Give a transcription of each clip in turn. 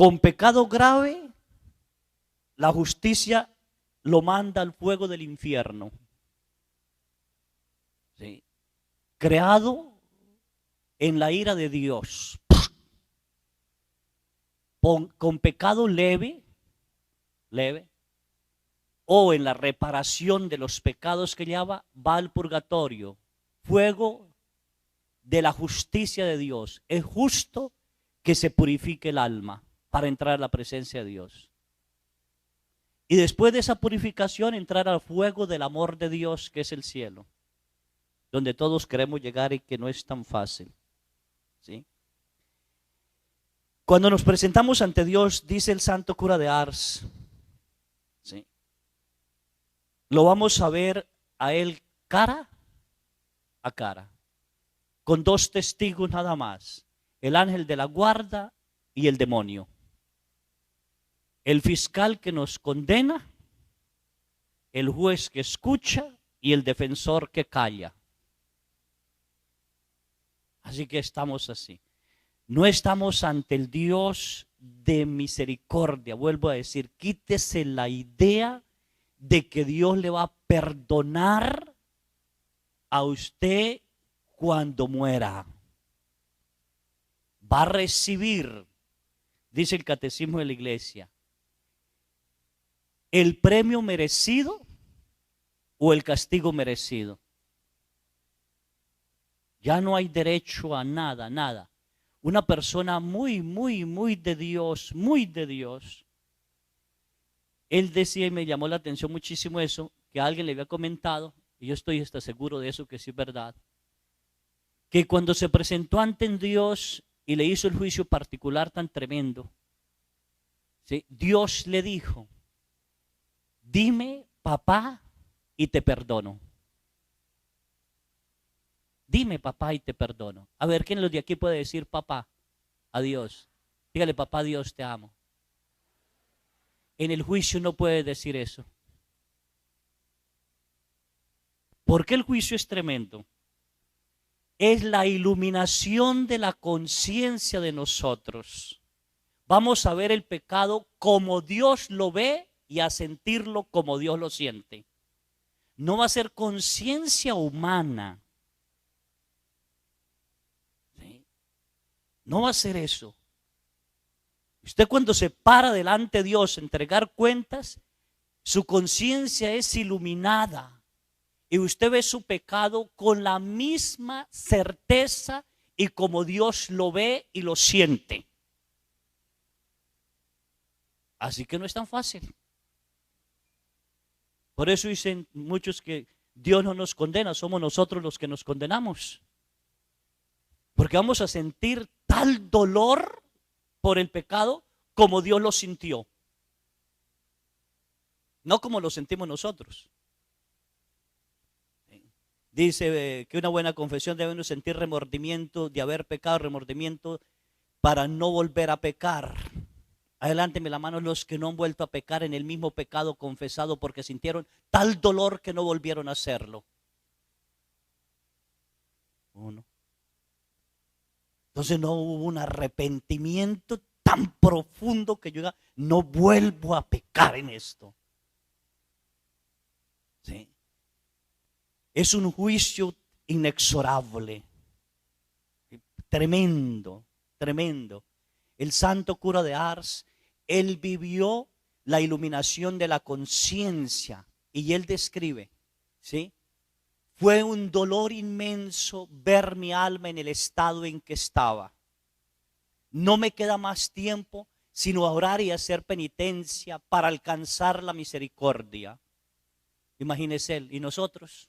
Con pecado grave, la justicia lo manda al fuego del infierno. ¿Sí? Creado en la ira de Dios. Con pecado leve, o en la reparación de los pecados que lleva, va al purgatorio. Fuego de la justicia de Dios. Es justo que se purifique el alma para entrar a la presencia de Dios. Y después de esa purificación, entrar al fuego del amor de Dios, que es el cielo, donde todos queremos llegar y que no es tan fácil. ¿Sí? Cuando nos presentamos ante Dios, dice el santo cura de Ars, ¿sí?, lo vamos a ver a Él cara a cara, con dos testigos nada más, el ángel de la guarda y el demonio. El fiscal que nos condena, el juez que escucha y el defensor que calla. Así que estamos así. No estamos ante el Dios de misericordia. Vuelvo a decir, quítese la idea de que Dios le va a perdonar a usted cuando muera. Va a recibir, dice el catecismo de la iglesia, el premio merecido o el castigo merecido. Ya no hay derecho a nada, nada. Una persona muy de Dios, muy de Dios. Él decía, y me llamó la atención muchísimo eso, que alguien le había comentado, y yo estoy hasta seguro de eso, que sí es verdad, que cuando se presentó ante Dios y le hizo el juicio particular tan tremendo, ¿sí?, Dios le dijo, dime papá y te perdono. Dime papá y te perdono. A ver, ¿quién de los de aquí puede decir papá a Dios? Dígale, papá, Dios, te amo. En el juicio no puede decir eso. ¿Por qué el juicio es tremendo? Es la iluminación de la conciencia de nosotros. Vamos a ver el pecado como Dios lo ve y a sentirlo como Dios lo siente. No va a ser conciencia humana. ¿Sí? No va a ser eso. Usted cuando se para delante de Dios a entregar cuentas, su conciencia es iluminada y usted ve su pecado con la misma certeza y como Dios lo ve y lo siente. Así que no es tan fácil. Por eso dicen muchos que Dios no nos condena, somos nosotros los que nos condenamos. Porque vamos a sentir tal dolor por el pecado como Dios lo sintió. No como lo sentimos nosotros. Dice que una buena confesión debe uno sentir remordimiento de haber pecado, remordimiento para no volver a pecar. Adelánteme la mano los que no han vuelto a pecar en el mismo pecado confesado porque sintieron tal dolor que no volvieron a hacerlo. Uno. Entonces no hubo un arrepentimiento tan profundo que yo diga, no vuelvo a pecar en esto. ¿Sí? Es un juicio inexorable. Tremendo, tremendo. El santo cura de Ars, él vivió la iluminación de la conciencia y él describe, ¿sí? Fue un dolor inmenso ver mi alma en el estado en que estaba. No me queda más tiempo sino a orar y hacer penitencia para alcanzar la misericordia. Imagínese él. ¿Y nosotros?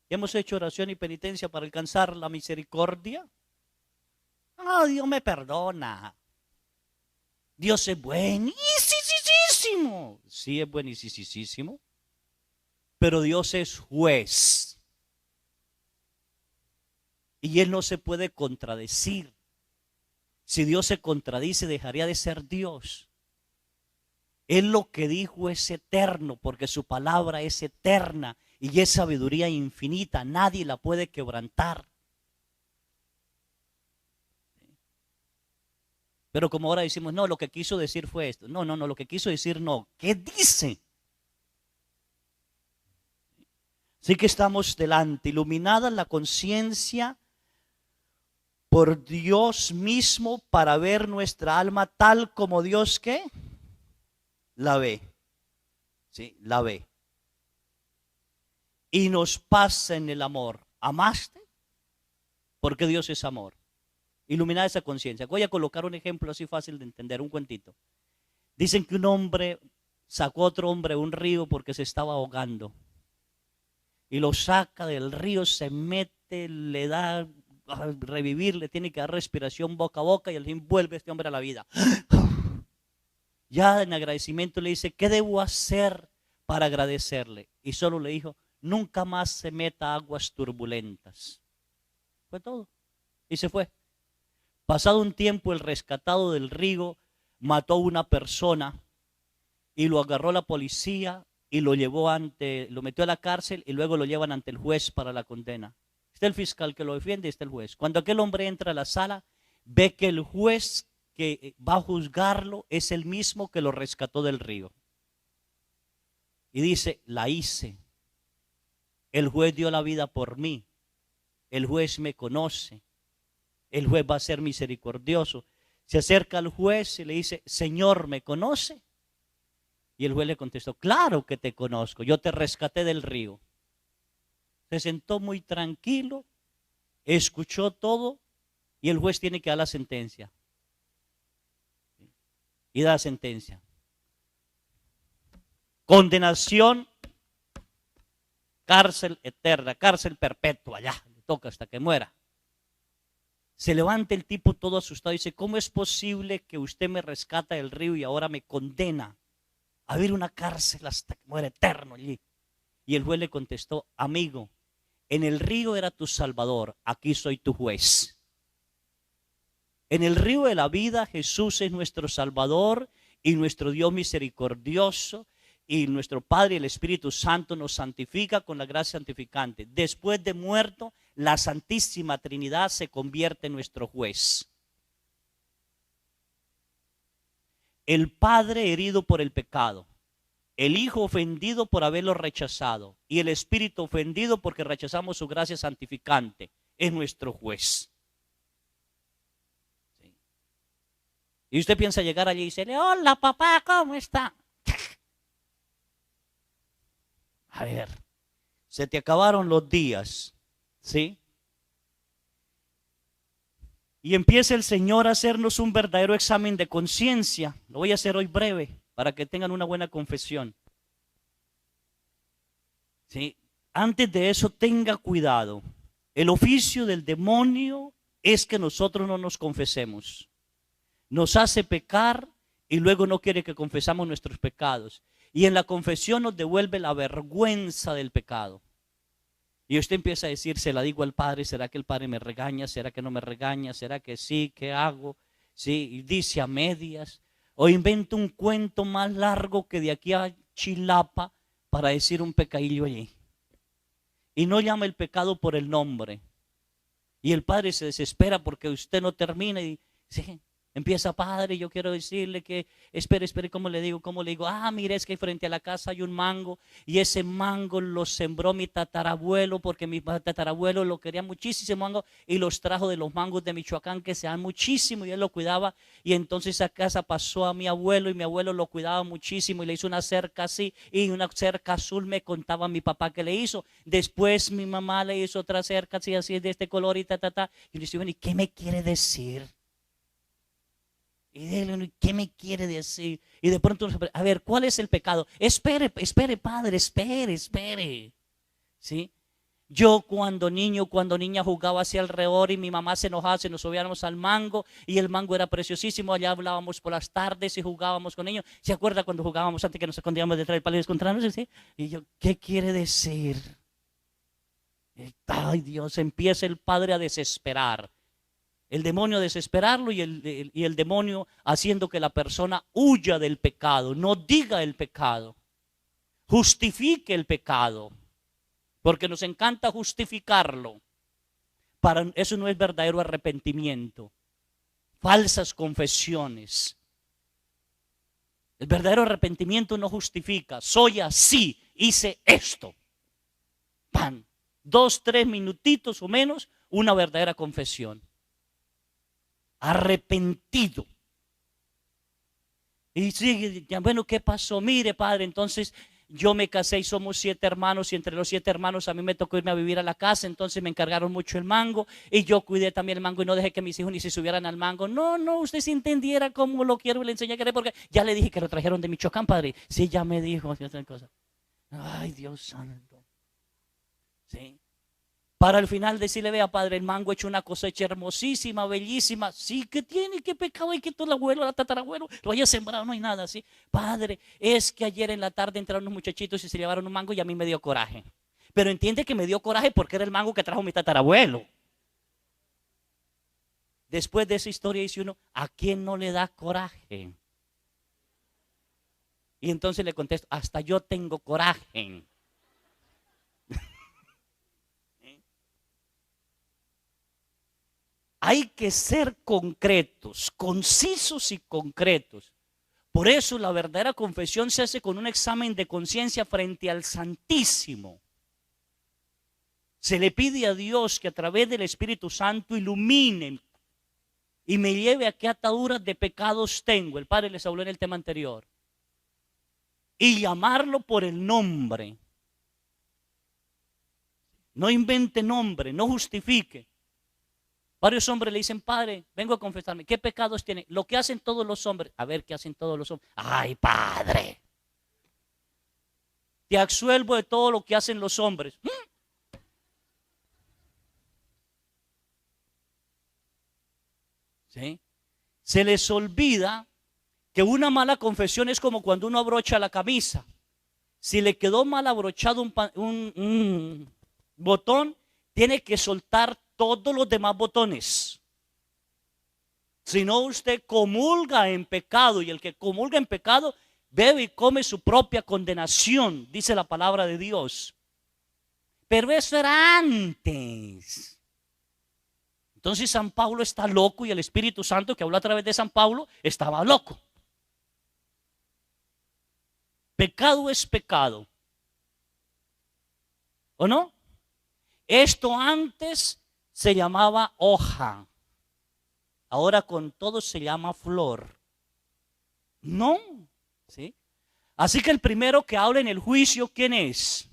¿Hemos hecho oración y penitencia para alcanzar la misericordia? Ah, Dios me perdona. Dios es buenísimo. Sí, es buenísimo. Pero Dios es juez. Y Él no se puede contradecir. Si Dios se contradice, dejaría de ser Dios. Él lo que dijo es eterno, porque su palabra es eterna y es sabiduría infinita. Nadie la puede quebrantar. Pero como ahora decimos, no, lo que quiso decir fue esto. No, no, no, lo que quiso decir no. ¿Qué dice? Así que estamos delante, iluminada la conciencia por Dios mismo para ver nuestra alma tal como Dios, ¿qué? La ve. Sí, la ve. Y nos pasa en el amor. ¿Amaste? Porque Dios es amor. Iluminada esa conciencia. Voy a colocar un ejemplo así fácil de entender, un cuentito. Dicen que un hombre sacó a otro hombre a un río porque se estaba ahogando. Y lo saca del río, se mete, le da a revivir, le tiene que dar respiración boca a boca y al fin vuelve este hombre a la vida. Ya en agradecimiento le dice, ¿qué debo hacer para agradecerle? Y solo le dijo, nunca más se meta a aguas turbulentas. Fue todo. Y se fue. Pasado un tiempo, el rescatado del río mató a una persona y lo agarró la policía y lo metió a la cárcel y luego lo llevan ante el juez para la condena. Está el fiscal que lo defiende y está el juez. Cuando aquel hombre entra a la sala, ve que el juez que va a juzgarlo es el mismo que lo rescató del río. Y dice, la hice. El juez dio la vida por mí. El juez me conoce. El juez va a ser misericordioso. Se acerca al juez y le dice, Señor, ¿me conoce? Y el juez le contestó, claro que te conozco, yo te rescaté del río. Se sentó muy tranquilo, escuchó todo y el juez tiene que dar la sentencia. Y da la sentencia. Condenación, cárcel eterna, cárcel perpetua, ya, le toca hasta que muera. Se levanta el tipo todo asustado y dice, ¿cómo es posible que usted me rescata del río y ahora me condena a vivir una cárcel hasta que muera eterno allí? Y el juez le contestó, amigo, en el río era tu salvador, aquí soy tu juez. En el río de la vida Jesús es nuestro salvador y nuestro Dios misericordioso, y nuestro Padre, el Espíritu Santo, nos santifica con la gracia santificante. Después de muerto, la Santísima Trinidad se convierte en nuestro juez. El Padre herido por el pecado, el Hijo ofendido por haberlo rechazado y el Espíritu ofendido porque rechazamos su gracia santificante, es nuestro juez. ¿Sí? Y usted piensa llegar allí y decirle, hola papá, ¿cómo está? A ver, se te acabaron los días, ¿sí? Y empieza el Señor a hacernos un verdadero examen de conciencia. Lo voy a hacer hoy breve para que tengan una buena confesión. ¿Sí? Antes de eso, tenga cuidado. El oficio del demonio es que nosotros no nos confesemos. Nos hace pecar y luego no quiere que confesamos nuestros pecados. Y en la confesión nos devuelve la vergüenza del pecado. Y usted empieza a decir, se la digo al Padre, ¿será que el Padre me regaña? ¿Será que no me regaña? ¿Será que sí? ¿Qué hago? Sí, y dice a medias. O inventa un cuento más largo que de aquí a Chilapa para decir un pecadillo allí. Y no llama el pecado por el nombre. Y el Padre se desespera porque usted no termina y sí, empieza, Padre, yo quiero decirle que, espere, ¿cómo le digo? Ah, mire, es que frente a la casa hay un mango y ese mango lo sembró mi tatarabuelo porque mi tatarabuelo lo quería muchísimo mango y los trajo de los mangos de Michoacán que se dan muchísimo y él lo cuidaba y entonces esa casa pasó a mi abuelo y mi abuelo lo cuidaba muchísimo y le hizo una cerca así y una cerca azul me contaba mi papá que le hizo. Después mi mamá le hizo otra cerca así de este color y y le dice, bueno, ¿y qué me quiere decir? Y dile, ¿qué me quiere decir? Y de pronto, a ver, ¿cuál es el pecado? Espere, Padre, espere. ¿Sí? Yo cuando niño, cuando niña jugaba hacia alrededor y mi mamá se enojaba, se nos subíamos al mango y el mango era preciosísimo, allá hablábamos por las tardes y jugábamos con ellos. ¿Se acuerda cuando jugábamos antes que nos escondíamos detrás del palo y encontrarnos? ¿Sí? Y yo, ¿qué quiere decir? Ay Dios, empieza el padre a desesperar. El demonio a desesperarlo y el demonio haciendo que la persona huya del pecado, no diga el pecado, justifique el pecado, porque nos encanta justificarlo. Eso no es verdadero arrepentimiento. falsas confesiones. El verdadero arrepentimiento no justifica. Soy así, hice esto. Pan. 2, 3 minutitos o menos, una verdadera confesión. Arrepentido. Y sigue, bueno, ¿qué pasó? Mire, padre, entonces yo me casé y somos 7 hermanos y entre los 7 hermanos a mí me tocó irme a vivir a la casa, entonces me encargaron mucho el mango y yo cuidé también el mango y no dejé que mis hijos ni se subieran al mango. No, usted si entendiera cómo lo quiero y le enseñé a querer, porque ya le dije que lo trajeron de Michoacán, padre. Sí, ya me dijo. Ay, Dios santo. Sí. Para al final decirle, vea, padre, el mango ha hecho una cosecha hermosísima, bellísima. Sí, ¿qué tiene? ¿Qué pecado hay que todo el abuelo, la tatarabuelo lo haya sembrado? No hay nada así. Padre, es que ayer en la tarde entraron unos muchachitos y se llevaron un mango y a mí me dio coraje. Pero entiende que me dio coraje porque era el mango que trajo mi tatarabuelo. Después de esa historia dice uno, ¿a quién no le da coraje? Y entonces le contesto, hasta yo tengo coraje. Hay que ser concretos, concisos y concretos. Por eso la verdadera confesión se hace con un examen de conciencia frente al Santísimo. Se le pide a Dios que a través del Espíritu Santo ilumine y me lleve a qué ataduras de pecados tengo. El Padre les habló en el tema anterior. Y llamarlo por el nombre. No invente nombre, no justifique. Varios hombres le dicen, padre, vengo a confesarme. ¿Qué pecados tiene? Lo que hacen todos los hombres. A ver, ¿qué hacen todos los hombres? Ay, padre. Te absuelvo de todo lo que hacen los hombres. ¿Sí? Se les olvida que una mala confesión es como cuando uno abrocha la camisa. Si le quedó mal abrochado un botón, tiene que soltar todos los demás botones. Si no, usted comulga en pecado, y el que comulga en pecado bebe y come su propia condenación, dice la palabra de Dios. Pero eso era antes. Entonces San Pablo está loco y el Espíritu Santo que habló a través de San Pablo estaba loco. Pecado es pecado. ¿O no? Esto antes se llamaba hoja. Ahora con todo se llama flor. No. ¿Sí? Así que el primero que habla en el juicio, ¿quién es?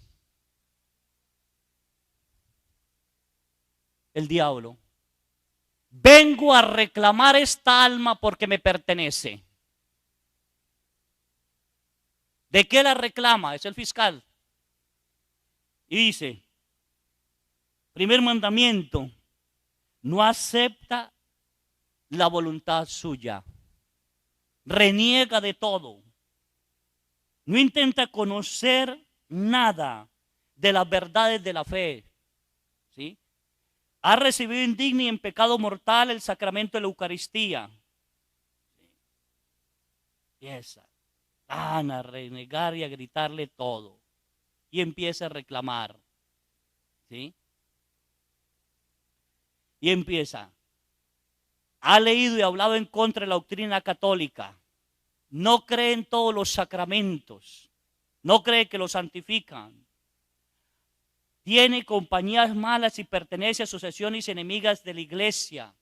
El diablo. Vengo a reclamar esta alma porque me pertenece. ¿De qué la reclama? Es el fiscal. Y dice, primer mandamiento, no acepta la voluntad suya. Reniega de todo. No intenta conocer nada de las verdades de la fe. ¿Sí? Ha recibido indigno y en pecado mortal el sacramento de la Eucaristía. Empieza a renegar y a gritarle todo. Y empieza a reclamar. ¿Sí? Y empieza. Ha leído y hablado en contra de la doctrina católica. No cree en todos los sacramentos. No cree que los santifican. Tiene compañías malas y pertenece a asociaciones enemigas de la iglesia.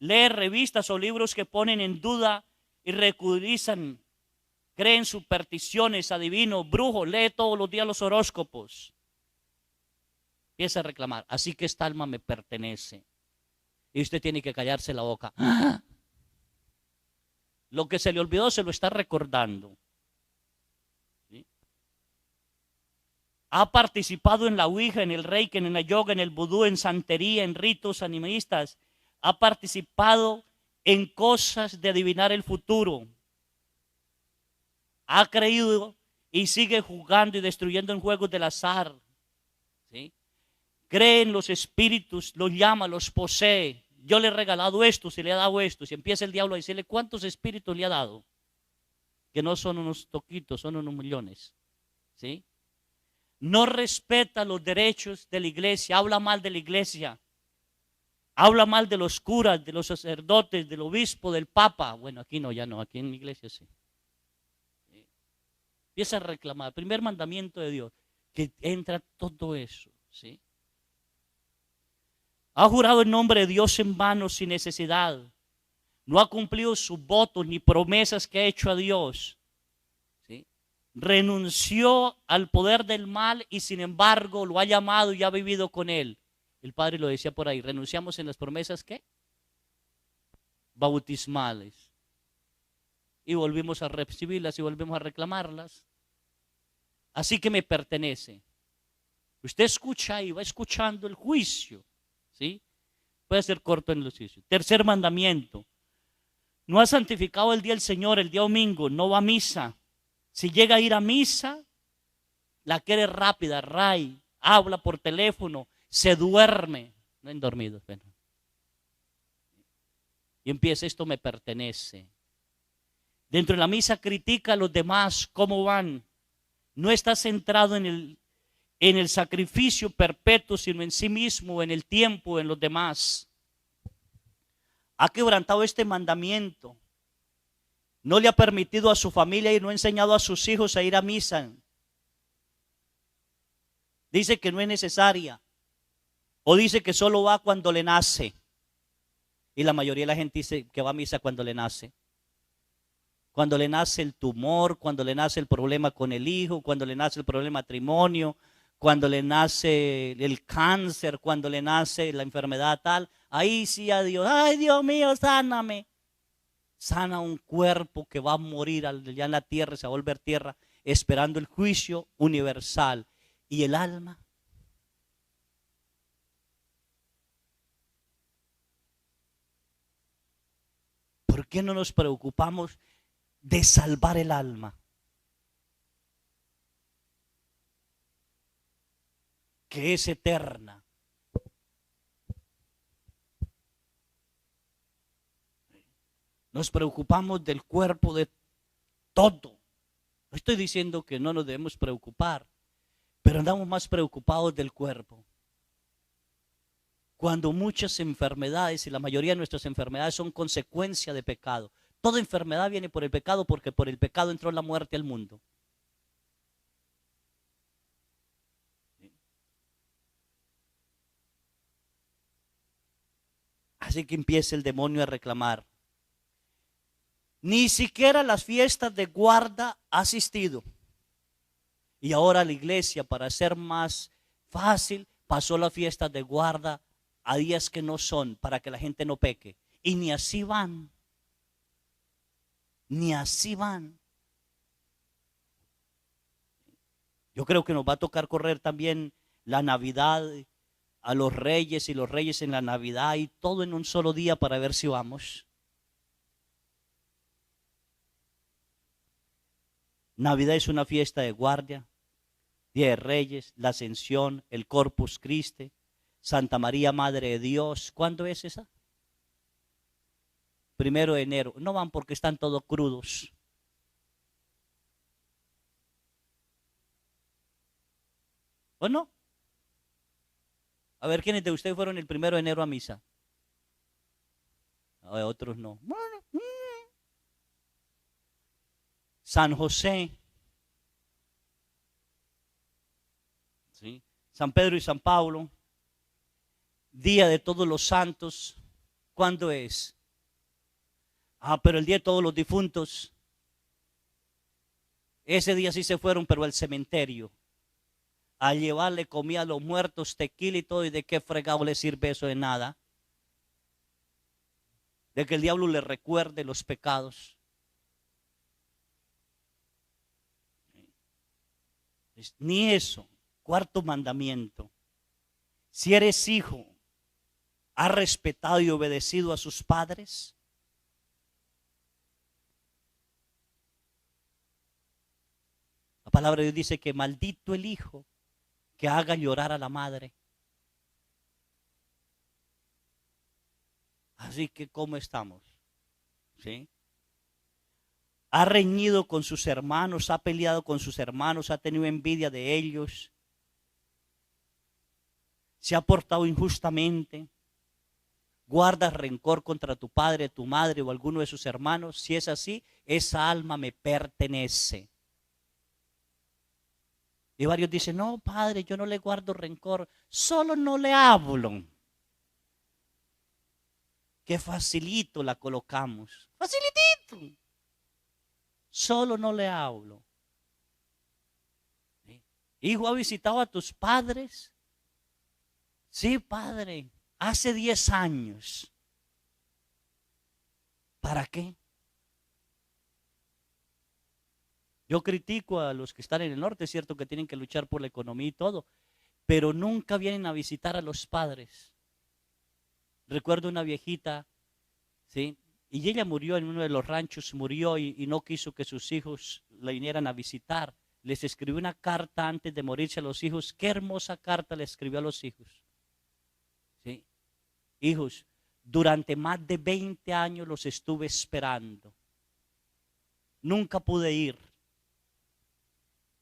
Lee revistas o libros que ponen en duda y ridiculizan. Cree en supersticiones, adivinos, brujos. Lee todos los días los horóscopos. Empieza a reclamar. Así que esta alma me pertenece. Y usted tiene que callarse la boca. ¡Ah! Lo que se le olvidó se lo está recordando. ¿Sí? Ha participado en la Ouija, en el Reiki, en la yoga, en el vudú, en santería, en ritos animistas. Ha participado en cosas de adivinar el futuro. Ha creído y sigue jugando y destruyendo en juegos del azar. ¿Sí? Cree en los espíritus, los llama, los posee. Yo le he regalado esto, se le ha dado esto. Si empieza el diablo a decirle cuántos espíritus le ha dado, que no son unos toquitos, son unos millones. ¿Sí? No respeta los derechos de la iglesia, habla mal de la iglesia. Habla mal de los curas, de los sacerdotes, del obispo, del papa. Bueno, aquí no, ya no, aquí en mi iglesia sí. Empieza a reclamar. Primer mandamiento de Dios, que entra todo eso, ¿sí? Ha jurado en nombre de Dios en vano sin necesidad. No ha cumplido sus votos ni promesas que ha hecho a Dios. ¿Sí? Renunció al poder del mal y sin embargo lo ha llamado y ha vivido con él. El Padre lo decía por ahí, renunciamos en las promesas ¿qué? Bautismales. Y volvimos a recibirlas y volvemos a reclamarlas. Así que me pertenece. Usted escucha y va escuchando el juicio. ¿Sí? Puede ser corto en los juicios. Tercer mandamiento. No ha santificado el día del Señor, el día domingo, no va a misa. Si llega a ir a misa, la quiere rápida, habla por teléfono, se duerme. No en dormido, bueno. Y empieza, esto me pertenece. Dentro de la misa critica a los demás, cómo van. No está centrado en el sacrificio perpetuo, sino en sí mismo, en el tiempo, en los demás. Ha quebrantado este mandamiento. No le ha permitido a su familia y no ha enseñado a sus hijos a ir a misa. Dice que no es necesaria. O dice que solo va cuando le nace. Y la mayoría de la gente dice que va a misa cuando le nace. Cuando le nace el tumor, cuando le nace el problema con el hijo, cuando le nace el problema de matrimonio, cuando le nace el cáncer, cuando le nace la enfermedad tal. Ahí sí a Dios, ay Dios mío, sáname. Sana un cuerpo que va a morir allá en la tierra, se va a volver tierra, esperando el juicio universal. ¿Y el alma? ¿Por qué no nos preocupamos de salvar el alma? Que es eterna. Nos preocupamos del cuerpo, de todo. No estoy diciendo que no nos debemos preocupar, pero andamos más preocupados del cuerpo. Cuando muchas enfermedades, y la mayoría de nuestras enfermedades son consecuencia de pecado. Toda enfermedad viene por el pecado, porque por el pecado entró la muerte al mundo. Así que empieza el demonio a reclamar. Ni siquiera las fiestas de guarda ha asistido. Y ahora la iglesia, para hacer más fácil, pasó las fiestas de guarda a días que no son, para que la gente no peque. Y ni así van. Ni así van. Yo creo que nos va a tocar correr también la Navidad a los reyes y los reyes en la Navidad y todo en un solo día para ver si vamos. Navidad es una fiesta de guardia, Día de Reyes, la Ascensión, el Corpus Christi, Santa María, Madre de Dios. ¿Cuándo es esa? 1 de enero. No van porque están todos crudos. ¿O no? A ver, ¿quiénes de ustedes fueron el 1 de enero a misa? A ver, otros no. San José, ¿sí? San Pedro y San Pablo, Día de Todos los Santos. ¿Cuándo es? Pero el Día de Todos los Difuntos. Ese día sí se fueron, pero al cementerio. A llevarle comida a los muertos, tequila y todo. ¿Y de qué fregado le sirve eso? De nada. De que el diablo le recuerde los pecados. Ni eso. Cuarto mandamiento. Si eres hijo, ¿has respetado y obedecido a sus padres? La palabra de Dios dice que maldito el hijo que haga llorar a la madre. Así que, ¿cómo estamos? ¿Sí? Ha reñido con sus hermanos, ha peleado con sus hermanos, ha tenido envidia de ellos, se ha portado injustamente, guardas rencor contra tu padre, tu madre o alguno de sus hermanos, si es así, esa alma me pertenece. Y varios dicen, no, padre, yo no le guardo rencor, solo no le hablo. Qué facilito la colocamos, facilitito. Solo no le hablo. ¿Sí? Hijo, ¿ha visitado a tus padres? Sí, padre, hace 10 años. ¿Para qué? Yo critico a los que están en el norte, es cierto que tienen que luchar por la economía y todo, pero nunca vienen a visitar a los padres. Recuerdo una viejita, ¿sí? Y ella murió en uno de los ranchos, murió y no quiso que sus hijos la vinieran a visitar. Les escribió una carta antes de morirse a los hijos. Qué hermosa carta le escribió a los hijos. ¿Sí? Hijos, durante más de 20 años los estuve esperando. Nunca pude ir.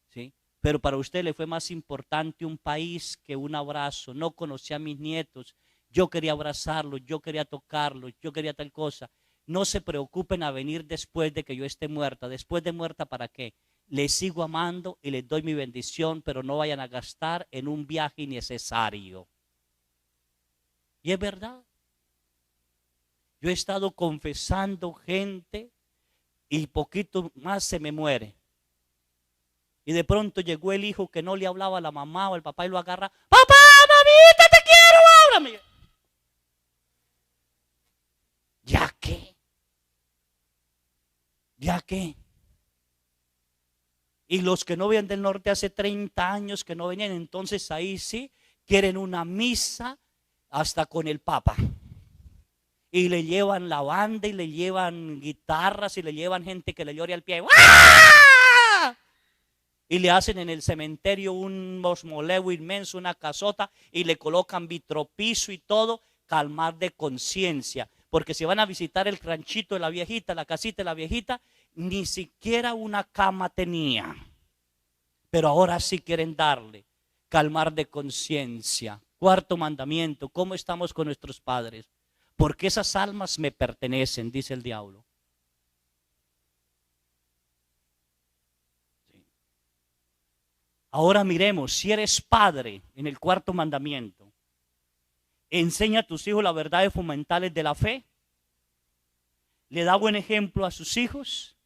¿Sí? Pero para usted le fue más importante un país que un abrazo. No conocí a mis nietos. Yo quería abrazarlos, yo quería tocarlos, yo quería tal cosa. No se preocupen a venir después de que yo esté muerta. Después de muerta, ¿para qué? Les sigo amando y les doy mi bendición, pero no vayan a gastar en un viaje innecesario. Y es verdad. Yo he estado confesando gente y poquito más se me muere. Y de pronto llegó el hijo que no le hablaba a la mamá o al papá y lo agarra. ¡Papá, mamita, te quiero, háblame! ¿Ya qué? ¿Ya qué? Y los que no vienen del norte hace 30 años que no venían, entonces ahí sí quieren una misa hasta con el papa. Y le llevan la banda y le llevan guitarras y le llevan gente que le llore al pie. ¡Ah! Y le hacen en el cementerio un mausoleo inmenso, una casota, y le colocan vitropiso y todo, calmar de conciencia. Porque si van a visitar el ranchito de la viejita, la casita de la viejita, ni siquiera una cama tenía. Pero ahora sí quieren darle, calmar de conciencia. Cuarto mandamiento, ¿cómo estamos con nuestros padres? Porque esas almas me pertenecen, dice el diablo. Ahora miremos, si eres padre, en el cuarto mandamiento, enseña a tus hijos las verdades fundamentales de la fe, le da buen ejemplo a sus hijos.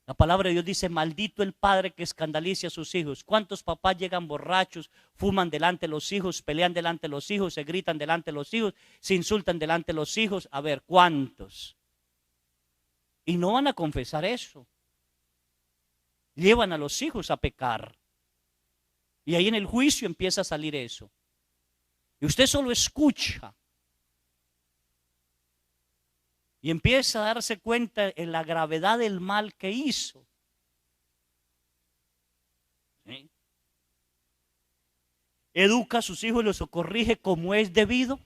La palabra de Dios dice, maldito el padre que escandalice a sus hijos. ¿Cuántos papás llegan borrachos, fuman delante de los hijos, pelean delante de los hijos, se gritan delante de los hijos, se insultan delante de los hijos? A ver, ¿cuántos? Y no van a confesar eso. Llevan a los hijos a pecar. Y ahí en el juicio empieza a salir eso. Y usted solo escucha. Y empieza a darse cuenta en la gravedad del mal que hizo. ¿Sí? Educa a sus hijos y los corrige como es debido.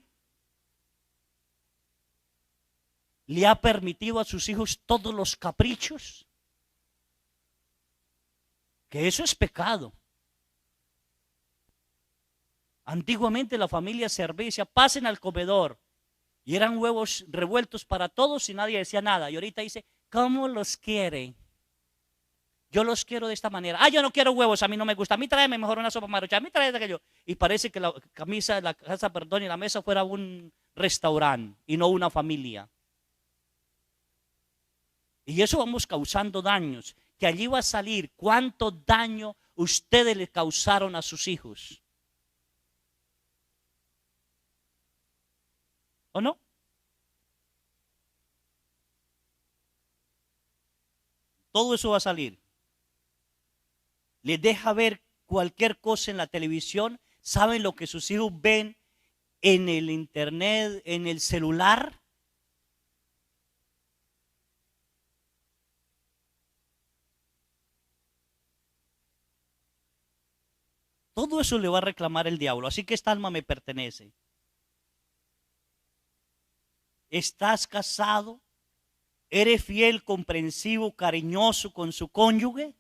Le ha permitido a sus hijos todos los caprichos. Que eso es pecado. Antiguamente la familia servía y decía, pasen al comedor. Y eran huevos revueltos para todos y nadie decía nada. Y ahorita dice, ¿cómo los quiere? Yo los quiero de esta manera. Ah, yo no quiero huevos, a mí no me gusta. A mí tráeme mejor una sopa maruchan. A mí tráeme aquello. Y parece que la casa, perdón, y la mesa fuera un restaurante y no una familia. Y eso vamos causando daños. Que allí va a salir cuánto daño ustedes le causaron a sus hijos. ¿O no? Todo eso va a salir. Les deja ver cualquier cosa en la televisión. ¿Saben lo que sus hijos ven en el internet, en el celular? Todo eso le va a reclamar el diablo. Así que esta alma me pertenece. ¿Estás casado? ¿Eres fiel, comprensivo, cariñoso con su cónyuge?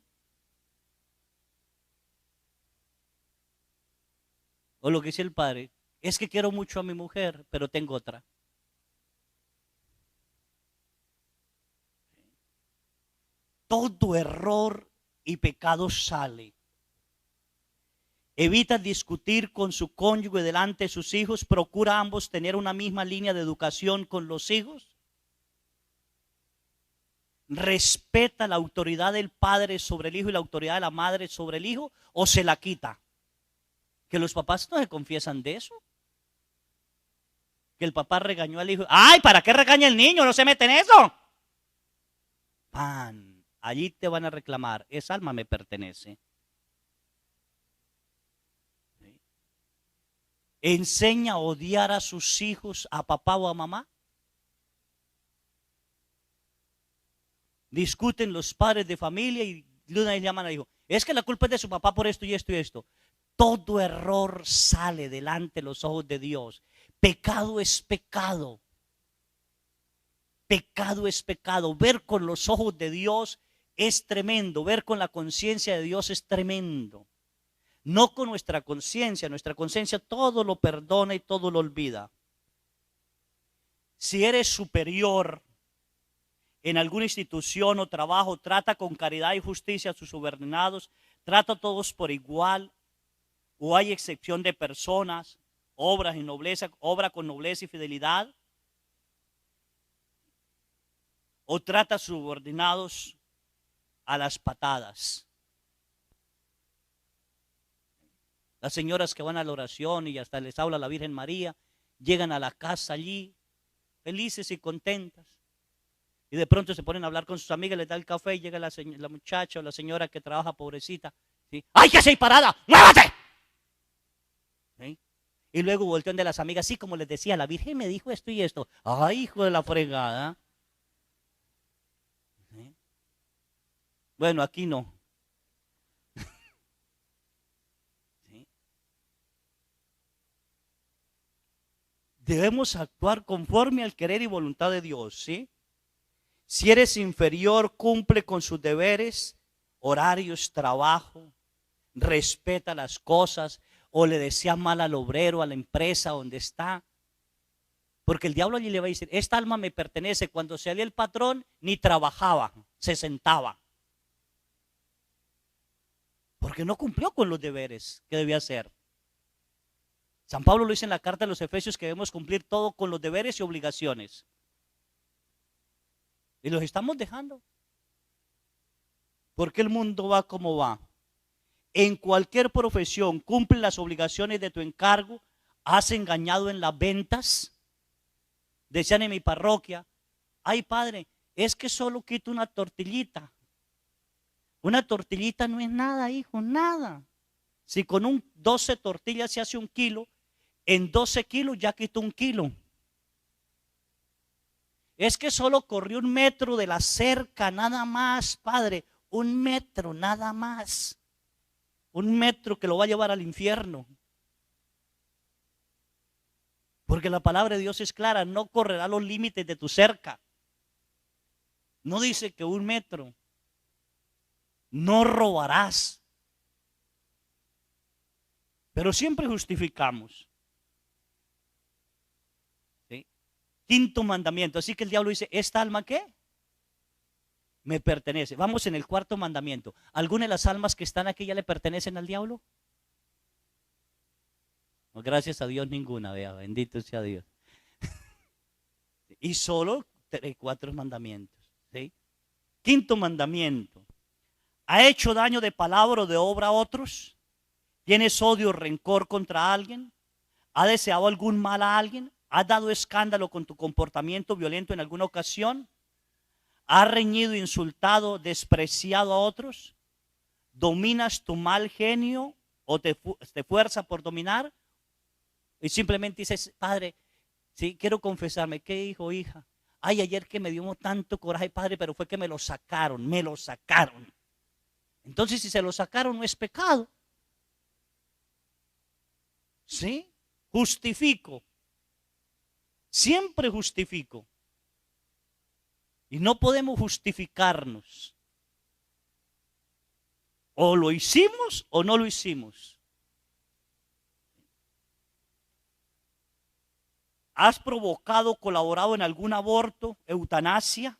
O lo que dice el padre, Es que quiero mucho a mi mujer, pero tengo otra. Todo error y pecado sale. Evita discutir con su cónyuge delante de sus hijos. Procura ambos tener una misma línea de educación con los hijos. Respeta la autoridad del padre sobre el hijo y la autoridad de la madre sobre el hijo, o se la quita. Que los papás no se confiesan de eso. Que el papá regañó al hijo. ¡Ay, para qué regaña el niño! No se mete en eso. Pan, allí te van a reclamar. Esa alma me pertenece. Enseña a odiar a sus hijos, a papá o a mamá. Discuten los padres de familia y una vez llaman al hijo. Es que la culpa es de su papá por esto y esto y esto. Todo error sale delante de los ojos de Dios. Pecado es pecado. Pecado es pecado. Ver con los ojos de Dios es tremendo. Ver con la conciencia de Dios es tremendo. No con nuestra conciencia. Nuestra conciencia todo lo perdona y todo lo olvida. Si eres superior en alguna institución o trabajo, trata con caridad y justicia a sus subordinados, trata a todos por igual, o hay excepción de personas, obra con nobleza y fidelidad, o trata a sus subordinados a las patadas. Las señoras que van a la oración y hasta les habla la Virgen María, llegan a la casa allí, felices y contentas. Y de pronto se ponen a hablar con sus amigas, les da el café y llega la muchacha o la señora que trabaja pobrecita. ¿Sí? ¡Ay, qué haces parada! ¡Muévate! ¿Sí? Y luego voltean de las amigas, así como les decía, la Virgen me dijo esto y esto. ¡Ay, hijo de la fregada! ¿Sí? Bueno, aquí no. ¿Sí? Debemos actuar conforme al querer y voluntad de Dios, ¿sí? Si eres inferior, cumple con sus deberes, horarios, trabajo, respeta las cosas, o le desea mal al obrero, a la empresa donde está. Porque el diablo allí le va a decir, esta alma me pertenece. Cuando salía el patrón, ni trabajaba, se sentaba. Porque no cumplió con los deberes que debía hacer. San Pablo lo dice en la carta de los Efesios que debemos cumplir todo con los deberes y obligaciones. Y los estamos dejando. Porque el mundo va como va. En cualquier profesión, cumple las obligaciones de tu encargo. Has engañado en las ventas. Decían en mi parroquia, ay padre, es que solo quito una tortillita. Una tortillita no es nada, hijo, nada. Si con 12 tortillas se hace 1 kilo, en 12 kilos ya quito 1 kilo. Es que solo corrió 1 metro de la cerca, nada más, padre. 1 metro, nada más. 1 metro que lo va a llevar al infierno. Porque la palabra de Dios es clara, no correrá los límites de tu cerca. No dice que 1 metro. No robarás. Pero siempre justificamos. ¿Sí? 5.º mandamiento. Así que el diablo dice, ¿esta alma qué? Me pertenece. Vamos en el 4.º mandamiento. ¿Alguna de las almas que están aquí ya le pertenecen al diablo? No, gracias a Dios ninguna, vea, bendito sea Dios. Y solo 4 mandamientos. ¿Sí? 5.º mandamiento. ¿Ha hecho daño de palabra o de obra a otros? ¿Tienes odio o rencor contra alguien? ¿Ha deseado algún mal a alguien? ¿Has dado escándalo con tu comportamiento violento en alguna ocasión? ¿Has reñido, insultado, despreciado a otros? ¿Dominas tu mal genio o te fuerza por dominar? Y simplemente dices, padre, sí, quiero confesarme. ¿Qué hijo, hija? Ay, ayer que me dio tanto coraje, padre, pero fue que me lo sacaron, me lo sacaron. Entonces, si se lo sacaron, no es pecado. ¿Sí? Justifico. Siempre justifico. Y no podemos justificarnos. O lo hicimos o no lo hicimos. ¿Has provocado, colaborado en algún aborto, eutanasia?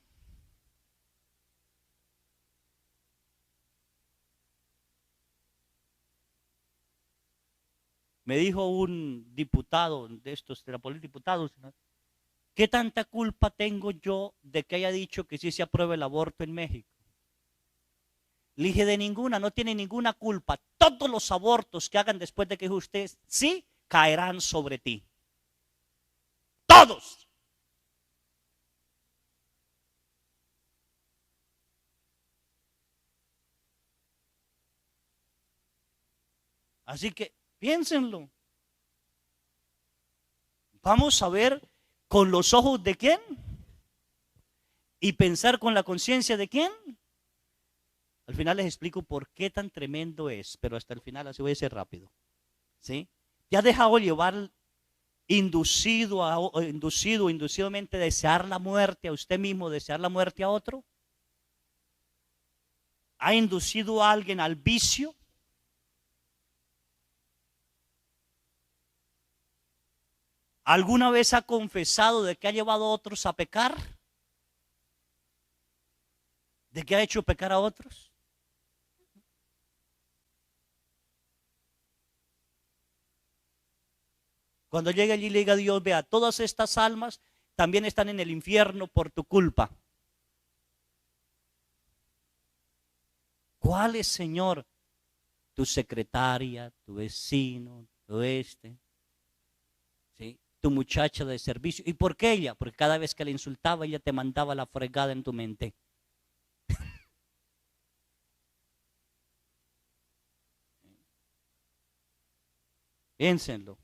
Me dijo un diputado de estos, de la política, diputados, ¿no? ¿Qué tanta culpa tengo yo de que haya dicho que sí se apruebe el aborto en México? Le dije, de ninguna, no tiene ninguna culpa. Todos los abortos que hagan después de que usted sí, caerán sobre ti. Todos. Así que piénsenlo. Vamos a ver con los ojos de quién y pensar con la conciencia de quién. Al final les explico por qué tan tremendo es, pero hasta el final así voy a ser rápido. ¿Sí? ¿Te ha dejado llevar inducidamente desear la muerte a usted mismo, desear la muerte a otro? ¿Ha inducido a alguien al vicio? ¿Alguna vez ha confesado de que ha llevado a otros a pecar? ¿De que ha hecho pecar a otros? Cuando llegue allí y le diga a Dios, vea, todas estas almas también están en el infierno por tu culpa. ¿Cuál es, Señor? Tu secretaria, tu vecino, ¿sí? Tu muchacha de servicio. ¿Y por qué ella? Porque cada vez que le insultaba, ella te mandaba la fregada en tu mente. Piénsenlo.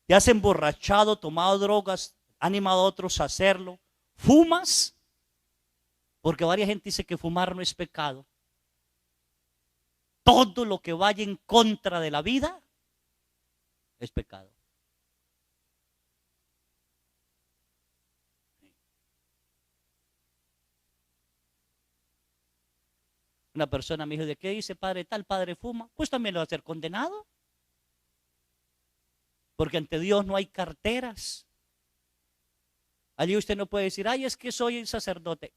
Te has emborrachado, tomado drogas, animado a otros a hacerlo. ¿Fumas? Porque varias gente dice que fumar no es pecado. Todo lo que vaya en contra de la vida es pecado. Una persona me dijo, ¿de qué dice padre tal? Padre fuma. Pues también lo va a ser condenado. Porque ante Dios no hay carteras. Allí usted no puede decir, ay, es que soy el sacerdote.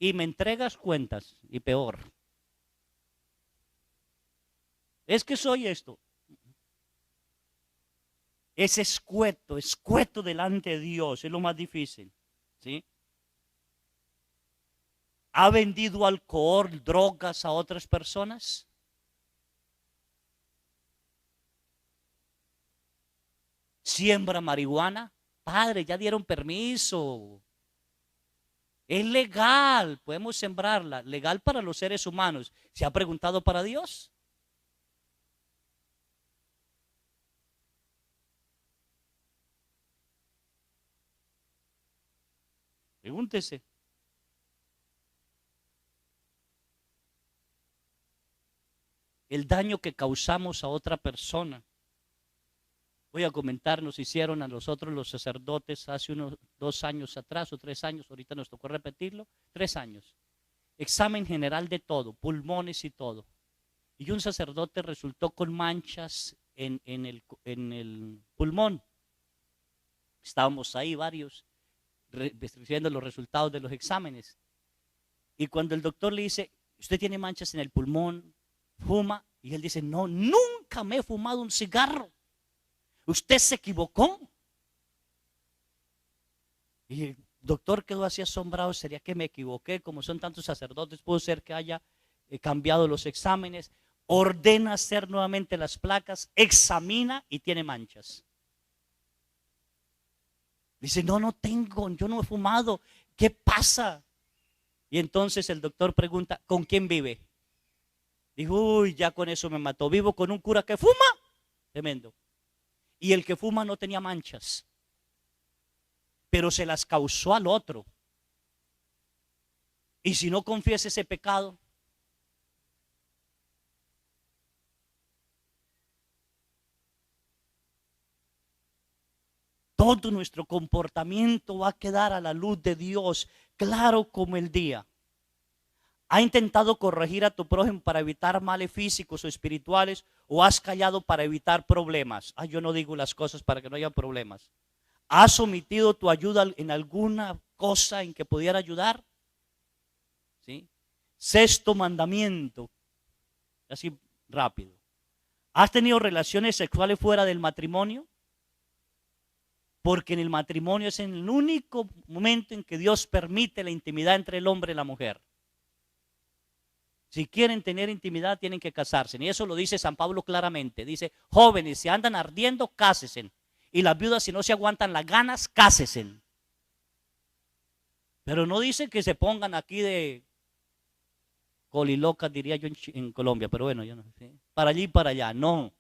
Y me entregas cuentas. Y peor. Es que soy esto. Es escueto delante de Dios. Es lo más difícil. ¿Sí? ¿Ha vendido alcohol, drogas a otras personas? ¿Siembra marihuana? Padre, ya dieron permiso. Es legal, podemos sembrarla. Legal para los seres humanos. ¿Se ha preguntado para Dios? Pregúntese. El daño que causamos a otra persona. Voy a comentar, nos hicieron a nosotros los sacerdotes hace unos 2 años atrás o 3 años, ahorita nos tocó repetirlo, 3 años. Examen general de todo, pulmones y todo. Y un sacerdote resultó con manchas en el pulmón. Estábamos ahí varios recibiendo los resultados de los exámenes. Y cuando el doctor le dice, usted tiene manchas en el pulmón, fuma, y él dice, no, nunca me he fumado un cigarro. ¿Usted se equivocó? Y el doctor quedó así asombrado, ¿sería que me equivoqué? Como son tantos sacerdotes, puede ser que haya cambiado los exámenes. Ordena hacer nuevamente las placas, examina y tiene manchas. Dice, no, no tengo, yo no he fumado, ¿qué pasa? Y entonces el doctor pregunta, ¿con quién vive? Dijo, uy, ya con eso me mató, vivo con un cura que fuma, tremendo. Y el que fuma no tenía manchas, pero se las causó al otro. Y si no confiesa ese pecado, todo nuestro comportamiento va a quedar a la luz de Dios, claro como el día. ¿Ha intentado corregir a tu prójimo para evitar males físicos o espirituales, o has callado para evitar problemas? Yo no digo las cosas para que no haya problemas. ¿Has omitido tu ayuda en alguna cosa en que pudiera ayudar? ¿Sí? Sexto mandamiento, así rápido. ¿Has tenido relaciones sexuales fuera del matrimonio? Porque en el matrimonio es el único momento en que Dios permite la intimidad entre el hombre y la mujer. Si quieren tener intimidad, tienen que casarse. Y eso lo dice San Pablo claramente. Dice, jóvenes, si andan ardiendo, cásense. Y las viudas, si no se aguantan las ganas, cásense. Pero no dice que se pongan aquí de colilocas, diría yo en Colombia. Pero bueno, yo no sé. Para allí y para allá, no.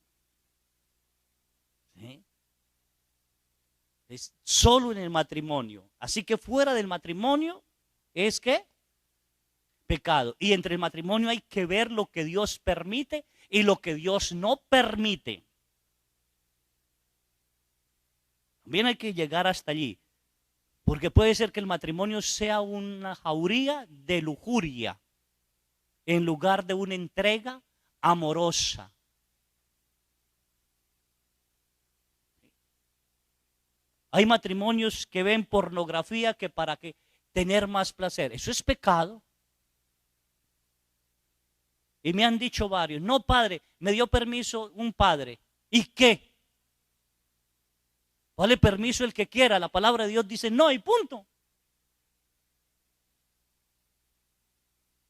¿Sí? Es solo en el matrimonio. Así que fuera del matrimonio es que pecado. Y entre el matrimonio hay que ver lo que Dios permite y lo que Dios no permite. También hay que llegar hasta allí, porque puede ser que el matrimonio sea una jauría de lujuria en lugar de una entrega amorosa. Hay matrimonios que ven pornografía que para que tener más placer. Eso es pecado. Y me han dicho varios, no padre, me dio permiso un padre. ¿Y qué? Vale permiso el que quiera. La palabra de Dios dice no y punto.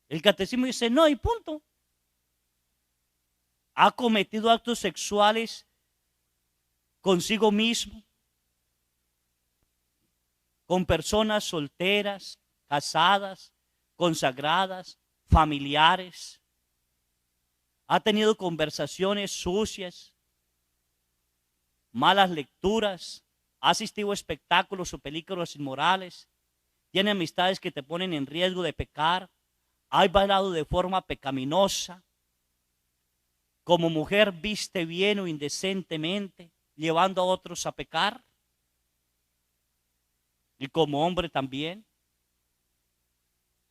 El catecismo dice no y punto. Ha cometido actos sexuales consigo mismo, con personas solteras, casadas, consagradas, familiares. Ha tenido conversaciones sucias, malas lecturas, ha asistido a espectáculos o películas inmorales, tiene amistades que te ponen en riesgo de pecar, ha bailado de forma pecaminosa, como mujer viste bien o indecentemente, llevando a otros a pecar, y como hombre también.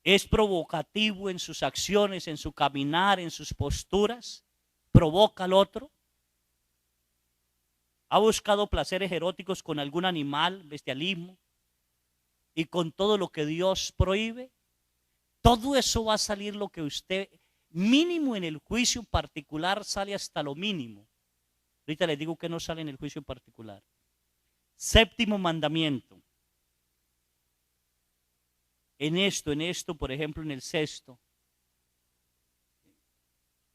Es provocativo en sus acciones, en su caminar, en sus posturas, provoca al otro. Ha buscado placeres eróticos con algún animal, bestialismo, y con todo lo que Dios prohíbe. Todo eso va a salir lo que usted, mínimo en el juicio particular, sale hasta lo mínimo. Ahorita les digo que no sale en el juicio particular. Séptimo mandamiento. En esto, por ejemplo, en el sexto,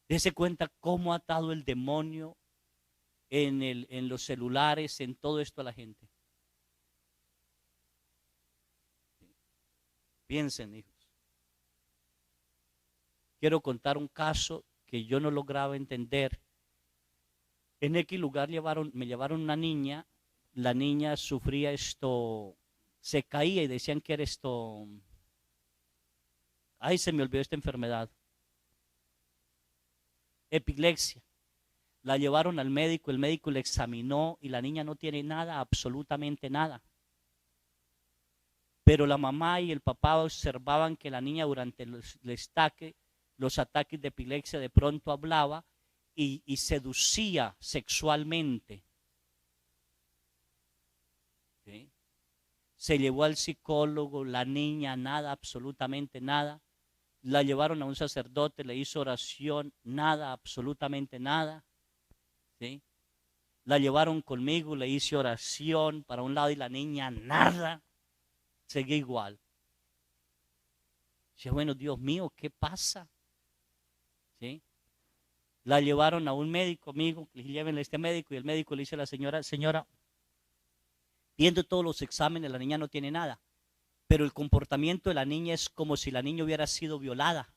dése cuenta cómo ha atado el demonio en los celulares, en todo esto a la gente. Piensen, hijos. Quiero contar un caso que yo no lograba entender. En X lugar me llevaron una niña. La niña sufría se caía y decían que era se me olvidó esta enfermedad. Epilepsia. La llevaron al médico, el médico le examinó y la niña no tiene nada, absolutamente nada. Pero la mamá y el papá observaban que la niña durante los ataques de epilepsia de pronto hablaba y seducía sexualmente. ¿Sí? Se llevó al psicólogo, la niña nada, absolutamente nada. La llevaron a un sacerdote, le hizo oración, nada, absolutamente nada. ¿Sí? La llevaron conmigo, le hice oración para un lado y la niña nada, seguía igual. Dije, bueno, Dios mío, ¿qué pasa? ¿Sí? La llevaron a un médico, amigo, llévenle a este médico, y el médico le dice a la señora, viendo todos los exámenes, la niña no tiene nada, pero el comportamiento de la niña es como si la niña hubiera sido violada.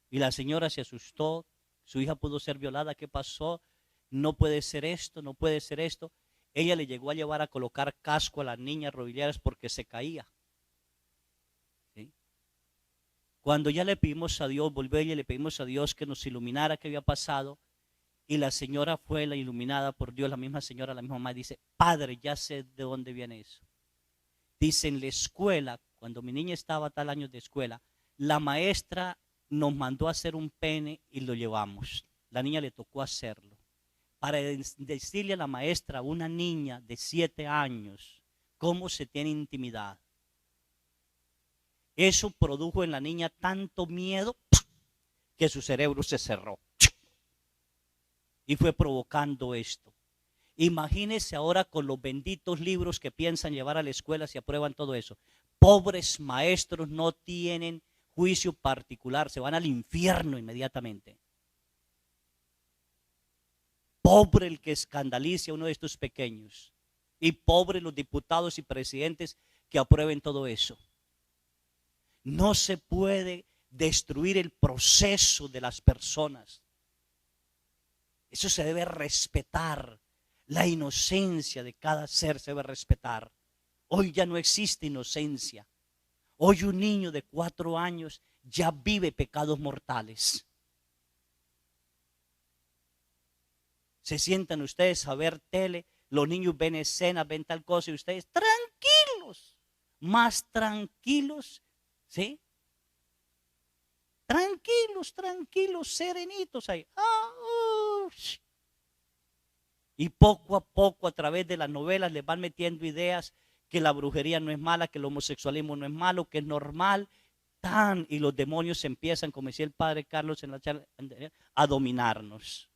Y la señora se asustó, su hija pudo ser violada, ¿qué pasó? No puede ser esto, no puede ser esto. Ella le llegó a llevar a colocar casco a la niña, rodilleras, porque se caía. ¿Sí? Cuando ya le pedimos a Dios, volvió ella y le pedimos a Dios que nos iluminara qué había pasado, y la señora fue la iluminada por Dios, la misma señora, la misma mamá, dice, padre, ya sé de dónde viene eso. Dice, en la escuela, cuando mi niña estaba a tal año de escuela, la maestra nos mandó a hacer un pene y lo llevamos. La niña le tocó hacerlo. Para decirle a la maestra, a una niña de 7 años, cómo se tiene intimidad. Eso produjo en la niña tanto miedo que su cerebro se cerró. Y fue provocando esto. Imagínense ahora con los benditos libros que piensan llevar a la escuela si aprueban todo eso. Pobres maestros no tienen juicio particular, se van al infierno inmediatamente. Pobre el que escandalice a uno de estos pequeños. Y pobre los diputados y presidentes que aprueben todo eso. No se puede destruir el proceso de las personas. Eso se debe respetar. La inocencia de cada ser se debe respetar. Hoy ya no existe inocencia. Hoy un niño de 4 años ya vive pecados mortales. Se sientan ustedes a ver tele, los niños ven escenas, ven tal cosa y ustedes tranquilos, más tranquilos, ¿sí? Tranquilos, serenitos ahí. Y poco a poco a través de las novelas les van metiendo ideas que la brujería no es mala, que el homosexualismo no es malo, que es normal. Y los demonios empiezan, como decía el padre Carlos en la charla anterior, a dominarnos,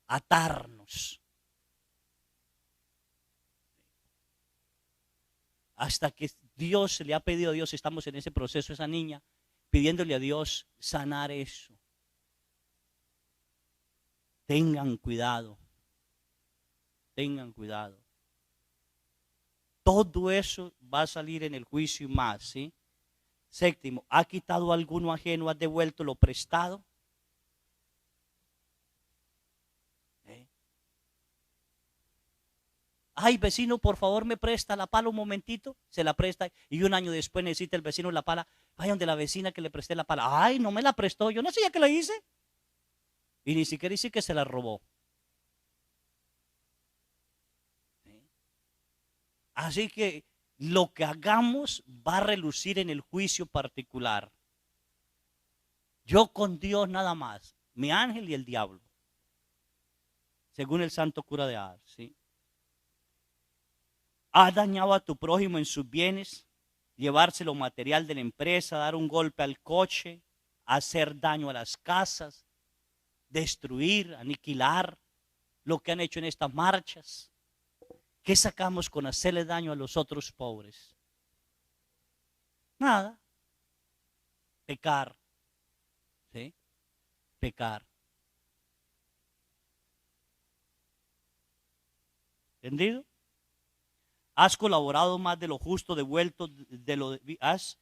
a atarnos. Hasta que Dios le ha pedido a Dios, estamos en ese proceso, esa niña, pidiéndole a Dios sanar eso. Tengan cuidado. Tengan cuidado. Todo eso va a salir en el juicio y más, ¿sí? Séptimo, ¿ha quitado alguno ajeno, ha devuelto lo prestado? Ay, vecino, por favor, me presta la pala un momentito. Se la presta y un año después necesita el vecino la pala. Vaya donde la vecina que le presté la pala. Ay, no me la prestó, yo no sé ya que la hice. Y ni siquiera dice que se la robó. Así que lo que hagamos va a relucir en el juicio particular. Yo con Dios nada más, mi ángel y el diablo. Según el santo cura de Ars, ¿sí? ¿Has dañado a tu prójimo en sus bienes? Llevárselo material de la empresa, dar un golpe al coche, hacer daño a las casas, destruir, aniquilar lo que han hecho en estas marchas. ¿Qué sacamos con hacerle daño a los otros pobres? Nada. Pecar. ¿Sí? Pecar. ¿Entendido? Has colaborado más de lo justo, devuelto has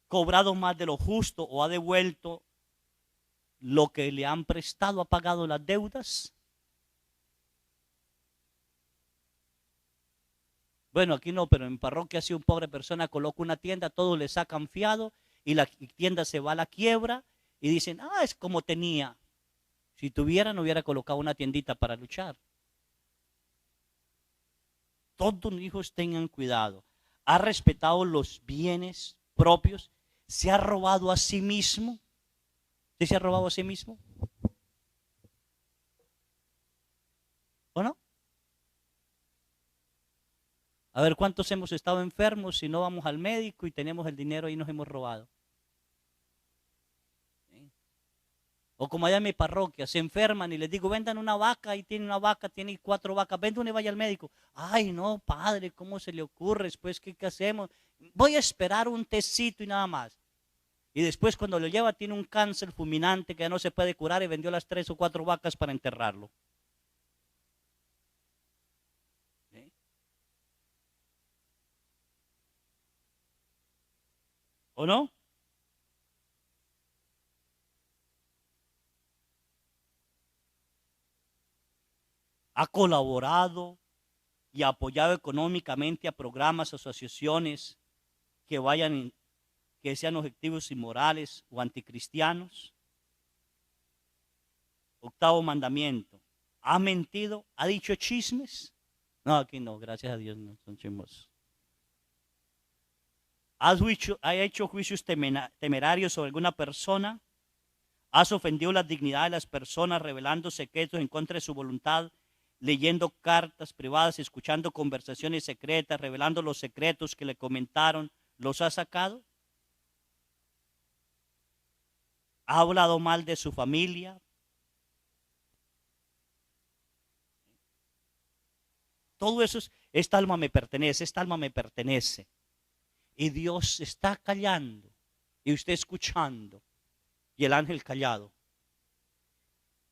cobrado más de lo justo o ha devuelto lo que le han prestado, ha pagado las deudas. Bueno, aquí no, pero en parroquia si un pobre persona coloca una tienda, todos le sacan fiado y la tienda se va a la quiebra y dicen, es como tenía. Si tuviera, no hubiera colocado una tiendita para luchar. Todos los hijos tengan cuidado. ¿Ha respetado los bienes propios? ¿Se ha robado a sí mismo? ¿Sí se ha robado a sí mismo? ¿O no? A ver, ¿cuántos hemos estado enfermos y no vamos al médico y tenemos el dinero y nos hemos robado? ¿Sí? O como allá en mi parroquia, se enferman y les digo, vendan una vaca y tiene una vaca, tiene 4 vacas, vende una y vaya al médico. Ay, no, padre, ¿cómo se le ocurre? Después, ¿qué hacemos? Voy a esperar un tecito y nada más. Y después cuando lo lleva tiene un cáncer fulminante que ya no se puede curar y vendió las 3 o 4 vacas para enterrarlo. ¿Sí? ¿O no? Ha colaborado y apoyado económicamente a programas, asociaciones que sean objetivos inmorales o anticristianos. Octavo mandamiento. ¿Ha mentido? ¿Ha dicho chismes? No, aquí no, gracias a Dios no son chismosos. has hecho juicios temerarios sobre alguna persona, has ofendido la dignidad de las personas, revelando secretos en contra de su voluntad, leyendo cartas privadas, escuchando conversaciones secretas, revelando los secretos que le comentaron, ¿los ha sacado? ¿Ha hablado mal de su familia? Todo eso es, esta alma me pertenece, esta alma me pertenece. Y Dios está callando y usted escuchando y el ángel callado.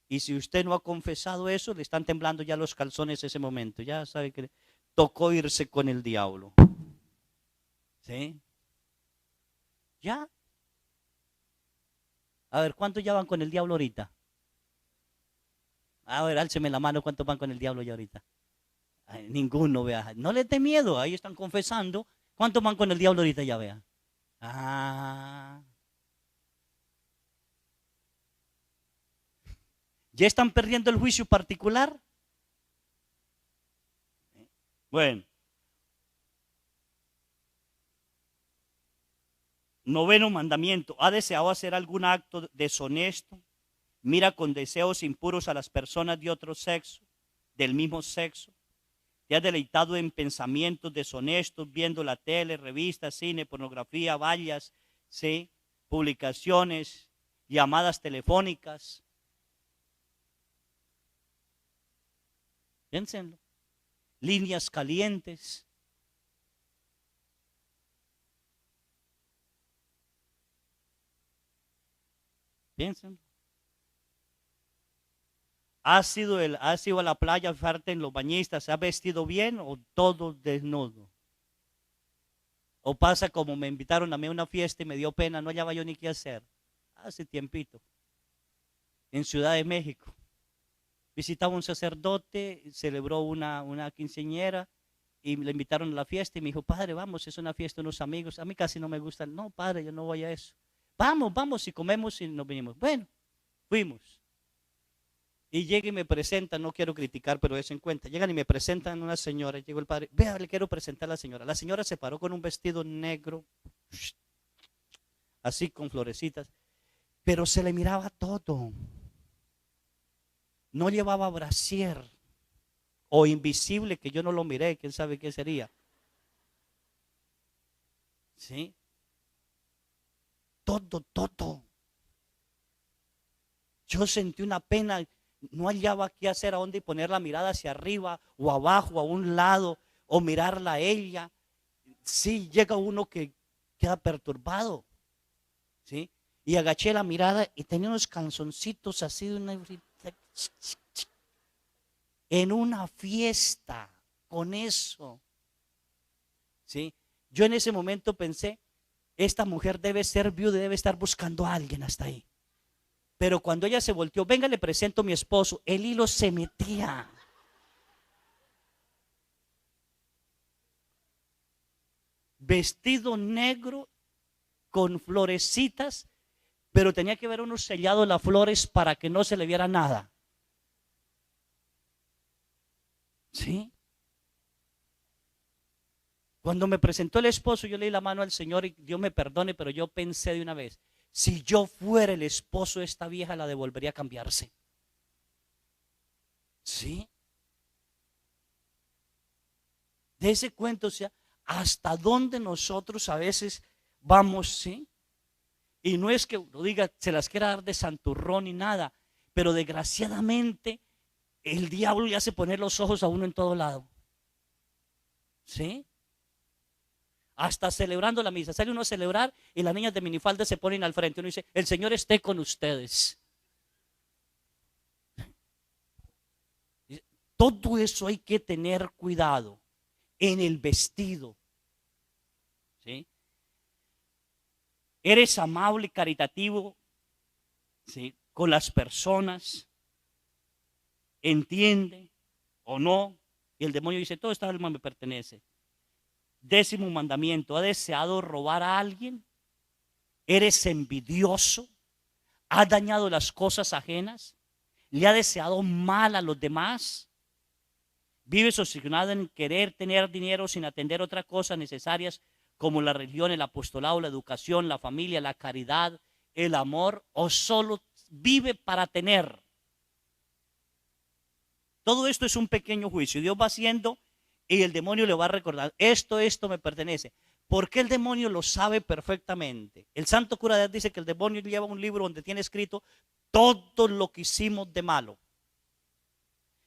Y si usted no ha confesado eso, le están temblando ya los calzones ese momento. Ya sabe que tocó irse con el diablo. ¿Sí? Ya. A ver, ¿cuántos ya van con el diablo ahorita? A ver, álceme la mano, ¿cuántos van con el diablo ya ahorita? Ay, ninguno, vea. No les dé miedo, ahí están confesando. ¿Cuántos van con el diablo ahorita ya, vea? Ah. ¿Ya están perdiendo el juicio particular? Bueno. Noveno mandamiento. ¿Ha deseado hacer algún acto deshonesto? Mira con deseos impuros a las personas de otro sexo, del mismo sexo. ¿Te has deleitado en pensamientos deshonestos, viendo la tele, revistas, cine, pornografía, vallas, ¿sí? Publicaciones, llamadas telefónicas? Piénsenlo. Líneas calientes. Piénsenlo. ¿Has ido a la playa a fijarte en los bañistas? ¿Se ha vestido bien o todo desnudo? O pasa como me invitaron a mí a una fiesta y me dio pena, no hallaba yo ni qué hacer. Hace tiempito, en Ciudad de México. Visitaba un sacerdote, celebró una quinceañera y le invitaron a la fiesta y me dijo, padre, vamos, es una fiesta de unos amigos. A mí casi no me gustan. No, padre, yo no voy a eso. Vamos y comemos y nos venimos. Bueno, fuimos. Y llega y me presentan, no quiero criticar, pero eso en cuenta. Llegan y me presentan una señora, llegó el padre, vea, le quiero presentar a la señora. La señora se paró con un vestido negro, así con florecitas, pero se le miraba todo. No llevaba brasier o invisible, que yo no lo miré, quién sabe qué sería. ¿Sí? Todo. Yo sentí una pena, no hallaba qué hacer, a dónde poner la mirada hacia arriba o abajo, a un lado, o mirarla a ella. Sí, llega uno que queda perturbado. ¿Sí? Y agaché la mirada y tenía unos calzoncitos así de una, en una fiesta con eso. ¿Sí? Yo en ese momento pensé, esta mujer debe ser viuda, debe estar buscando a alguien hasta ahí. Pero cuando ella se volteó, venga, le presento a mi esposo, el hilo se metía. Vestido negro con florecitas, pero tenía que ver uno sellado las flores para que no se le viera nada. ¿Sí? Cuando me presentó el esposo, yo le di la mano al Señor y Dios me perdone, pero yo pensé de una vez, si yo fuera el esposo de esta vieja, la devolvería a cambiarse. ¿Sí? De ese cuento, o sea, hasta dónde nosotros a veces vamos, ¿sí? Y no es que uno diga, se las quiera dar de santurrón ni nada, pero desgraciadamente el diablo ya hace poner los ojos a uno en todo lado. ¿Sí? Hasta celebrando la misa. Sale uno a celebrar y las niñas de minifalda se ponen al frente. Uno dice, el Señor esté con ustedes. Todo eso hay que tener cuidado en el vestido. ¿Sí? Eres amable y caritativo, ¿sí?, con las personas. Entiende o no. Y el demonio dice, todo esta alma me pertenece. 10º mandamiento, ¿ha deseado robar a alguien? ¿Eres envidioso? ¿Has dañado las cosas ajenas? ¿Le ha deseado mal a los demás? ¿Vives obsesionado en querer tener dinero sin atender otras cosas necesarias como la religión, el apostolado, la educación, la familia, la caridad, el amor, o solo vive para tener. Todo esto es un pequeño juicio. Dios va haciendo y el demonio le va a recordar, esto me pertenece. Porque el demonio lo sabe perfectamente. El santo cura de Ars dice que el demonio lleva un libro donde tiene escrito todo lo que hicimos de malo.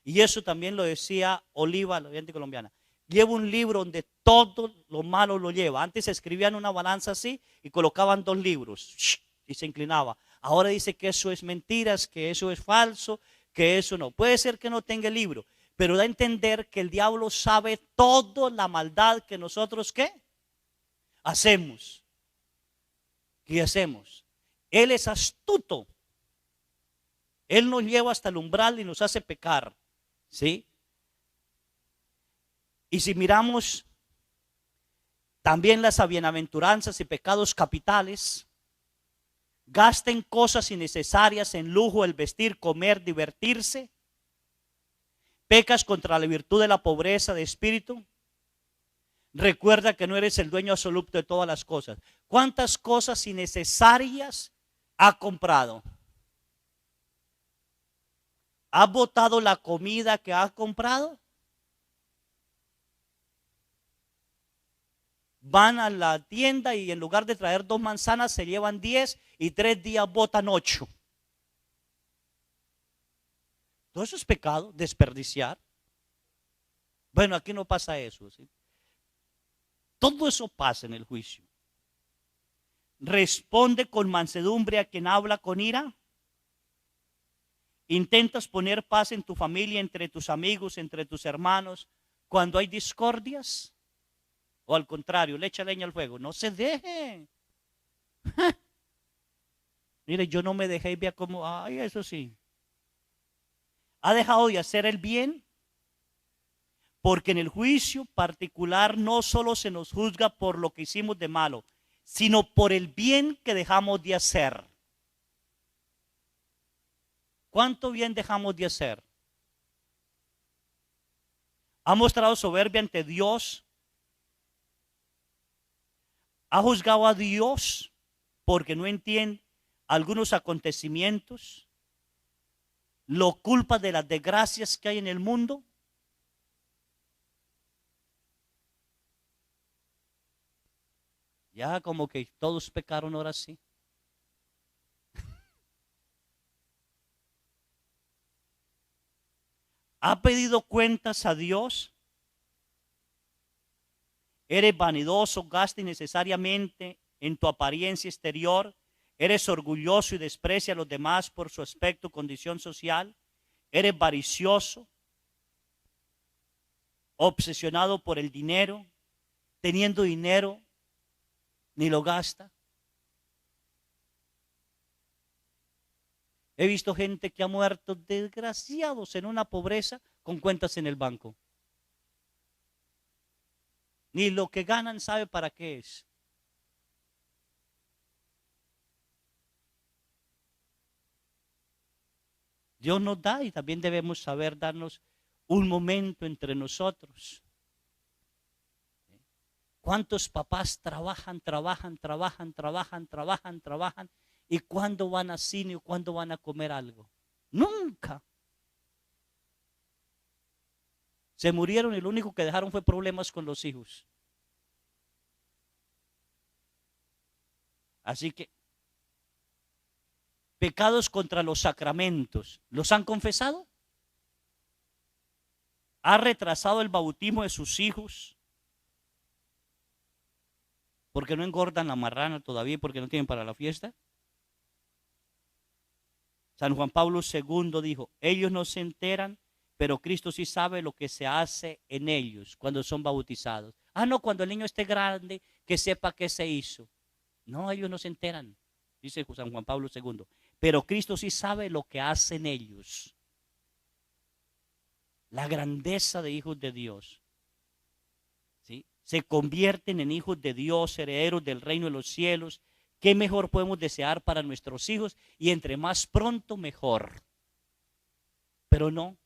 Y eso también lo decía Oliva, la oyente colombiana. Lleva un libro donde todo lo malo lo lleva. Antes se escribía en una balanza así y colocaban 2 libros y se inclinaba. Ahora dice que eso es mentiras, que eso es falso, que eso no. Puede ser que no tenga el libro, pero da a entender que el diablo sabe toda la maldad que nosotros, ¿qué? Hacemos. ¿Qué hacemos? Él es astuto. Él nos lleva hasta el umbral y nos hace pecar. ¿Sí? Y si miramos también las bienaventuranzas y pecados capitales, gasten cosas innecesarias en lujo, el vestir, comer, divertirse, pecas contra la virtud de la pobreza de espíritu. Recuerda que no eres el dueño absoluto de todas las cosas. ¿Cuántas cosas innecesarias ha comprado? ¿Ha botado la comida que ha comprado? Van a la tienda y en lugar de traer 2 manzanas se llevan 10 y 3 días botan 8. Todo eso es pecado, desperdiciar. Bueno, aquí no pasa eso, ¿sí? Todo eso pasa en el juicio. Responde con mansedumbre a quien habla con ira. Intentas poner paz en tu familia, entre tus amigos, entre tus hermanos, cuando hay discordias. O al contrario, le echa leña al fuego. No se deje. Mire, yo no me dejé y vea cómo, ay, eso sí. ¿Ha dejado de hacer el bien? Porque en el juicio particular no solo se nos juzga por lo que hicimos de malo, sino por el bien que dejamos de hacer. ¿Cuánto bien dejamos de hacer? ¿Ha mostrado soberbia ante Dios? ¿Ha juzgado a Dios porque no entiende algunos acontecimientos? ¿Lo culpa de las desgracias que hay en el mundo? Ya como que todos pecaron ahora sí. ¿Ha pedido cuentas a Dios? ¿Eres vanidoso, gasta innecesariamente en tu apariencia exterior? ¿Eres orgulloso y desprecia a los demás por su aspecto o condición social? ¿Eres avaricioso, obsesionado por el dinero, teniendo dinero, ni lo gasta? He visto gente que ha muerto desgraciados en una pobreza con cuentas en el banco. Ni lo que ganan sabe para qué es. Dios nos da y también debemos saber darnos un momento entre nosotros. ¿Cuántos papás trabajan y cuándo van a cine o cuándo van a comer algo? Nunca. Se murieron y lo único que dejaron fue problemas con los hijos. Así que, pecados contra los sacramentos, ¿los han confesado? ¿Ha retrasado el bautismo de sus hijos? ¿Porque no engordan la marrana todavía y porque no tienen para la fiesta? San Juan Pablo II dijo, ellos no se enteran, pero Cristo sí sabe lo que se hace en ellos cuando son bautizados. Ah, no, cuando el niño esté grande, que sepa qué se hizo. No, ellos no se enteran, dice San Juan Pablo II. Pero Cristo sí sabe lo que hacen ellos. La grandeza de hijos de Dios. ¿Sí? Se convierten en hijos de Dios, herederos del reino de los cielos. ¿Qué mejor podemos desear para nuestros hijos? Y entre más pronto, mejor. Pero no.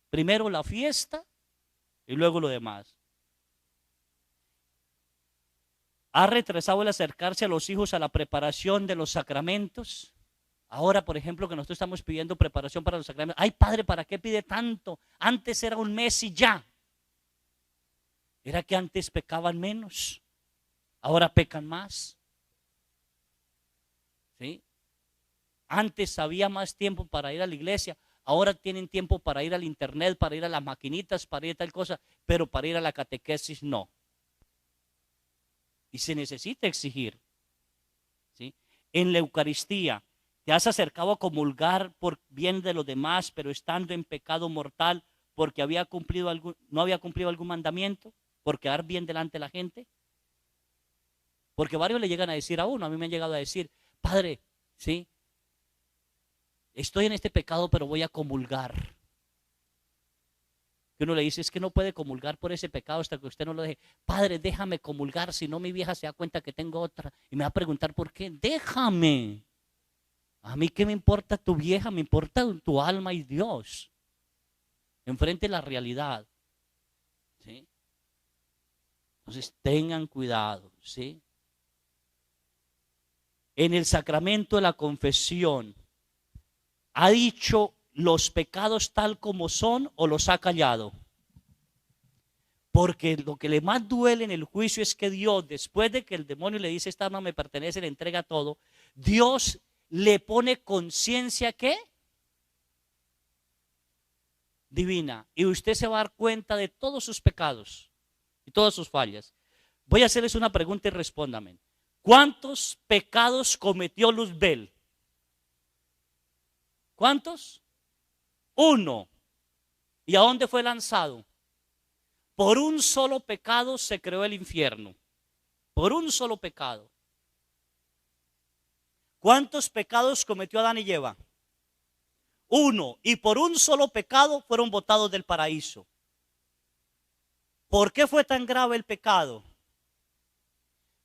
Primero la fiesta y luego lo demás. ha retrasado el acercarse a los hijos a la preparación de los sacramentos. Ahora, por ejemplo, que nosotros estamos pidiendo preparación para los sacramentos. Ay, padre, ¿para qué pide tanto? Antes era un mes y ya. Era que antes pecaban menos, ahora pecan más. ¿Sí? Antes había más tiempo para ir a la iglesia, ahora tienen tiempo para ir al internet, para ir a las maquinitas, para ir a tal cosa, pero para ir a la catequesis no. Y se necesita exigir. ¿Sí? En la Eucaristía, te has acercado a comulgar por bien de los demás, pero estando en pecado mortal porque no había cumplido algún mandamiento, por quedar bien delante de la gente. Porque varios le llegan a decir a uno, a mí me han llegado a decir, padre, ¿sí? Estoy en este pecado, pero voy a comulgar. Que uno le dice, es que no puede comulgar por ese pecado hasta que usted no lo deje. Padre, déjame comulgar, si no mi vieja se da cuenta que tengo otra. Y me va a preguntar por qué. Déjame. A mí qué me importa tu vieja, me importa tu alma y Dios. Enfrente la realidad. ¿Sí? Entonces tengan cuidado, ¿sí? En el sacramento de la confesión, ¿ha dicho los pecados tal como son o los ha callado? Porque lo que le más duele en el juicio es que Dios, después de que el demonio le dice, esta alma me pertenece, le entrega todo, Dios le pone conciencia, ¿qué? Divina. Y usted se va a dar cuenta de todos sus pecados y todas sus fallas. Voy a hacerles una pregunta y respóndame. ¿Cuántos pecados cometió Luzbel? ¿Cuántos? 1. ¿Y a dónde fue lanzado? Por un solo pecado se creó el infierno. Por un solo pecado. ¿Cuántos pecados cometió Adán y Eva? 1. Y por un solo pecado fueron botados del paraíso. ¿Por qué fue tan grave el pecado?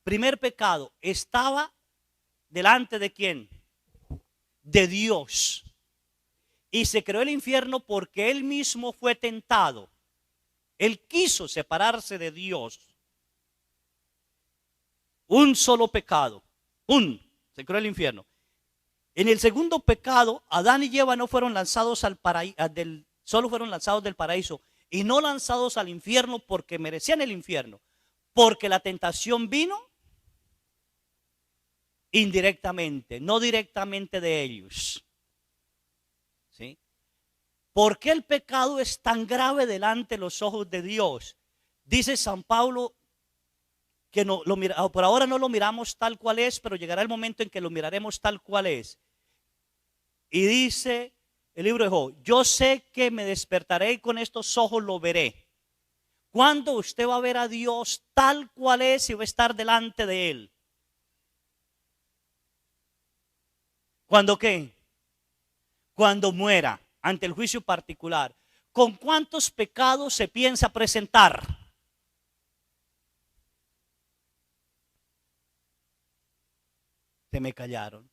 Primer pecado, estaba delante de ¿quién? De Dios. Y se creó el infierno porque él mismo fue tentado. Él quiso separarse de Dios. Un solo pecado. Se creó el infierno. En el segundo pecado, Adán y Eva no fueron lanzados al paraíso, solo fueron lanzados del paraíso y no lanzados al infierno porque merecían el infierno. Porque la tentación vino indirectamente, no directamente de ellos. ¿Sí? ¿Por qué el pecado es tan grave delante de los ojos de Dios? Dice San Pablo que por ahora no lo miramos tal cual es, pero llegará el momento en que lo miraremos tal cual es. Y dice el libro de Job, yo sé que me despertaré y con estos ojos lo veré. ¿Cuándo usted va a ver a Dios tal cual es y va a estar delante de Él? ¿Cuándo qué? Cuando muera, ante el juicio particular. ¿Con cuántos pecados se piensa presentar? Se me callaron.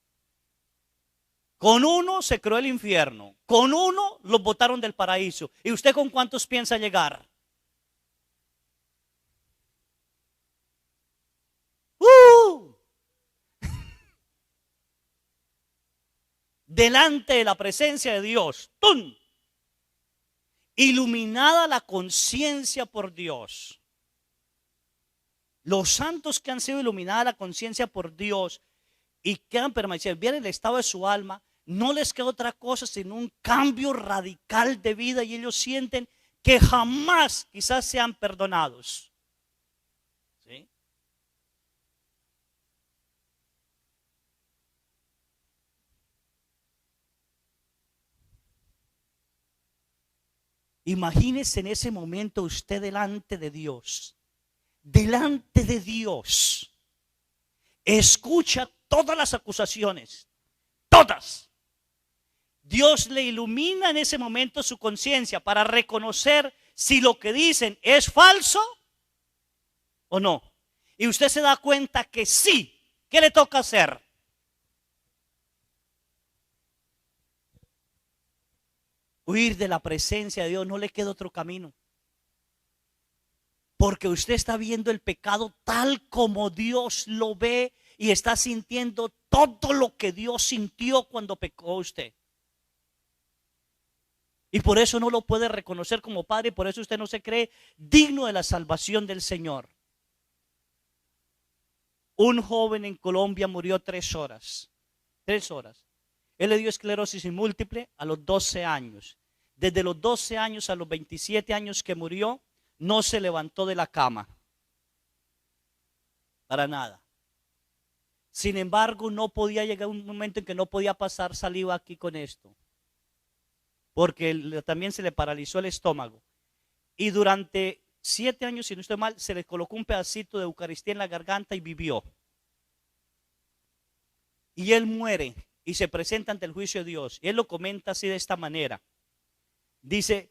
Con 1 se creó el infierno. Con 1 los botaron del paraíso. ¿Y usted con cuántos piensa llegar? Delante de la presencia de Dios. ¡Tum! Iluminada la conciencia por Dios. Los santos que han sido iluminada la conciencia por Dios y que han permanecido bien en el estado de su alma, no les queda otra cosa sino un cambio radical de vida y ellos sienten que jamás quizás sean perdonados. ¿Sí? Imagínese en ese momento usted delante de Dios. Delante de Dios. Escucha todas las acusaciones. Todas. Dios le ilumina en ese momento su conciencia para reconocer si lo que dicen es falso o no. Y usted se da cuenta que sí. ¿Qué le toca hacer? Huir de la presencia de Dios, no le queda otro camino. Porque usted está viendo el pecado tal como Dios lo ve y está sintiendo todo lo que Dios sintió cuando pecó usted. Y por eso no lo puede reconocer como padre, y por eso usted no se cree digno de la salvación del Señor. Un joven en Colombia murió 3 horas. 3 horas. Él le dio esclerosis múltiple a los 12 años. Desde los 12 años a los 27 años que murió, no se levantó de la cama. Para nada. Sin embargo, no podía llegar un momento en que no podía pasar saliva aquí con esto. Porque también se le paralizó el estómago. Y durante 7 años, si no estoy mal, se le colocó un pedacito de Eucaristía en la garganta y vivió. Y él muere y se presenta ante el juicio de Dios. Y él lo comenta así de esta manera. Dice,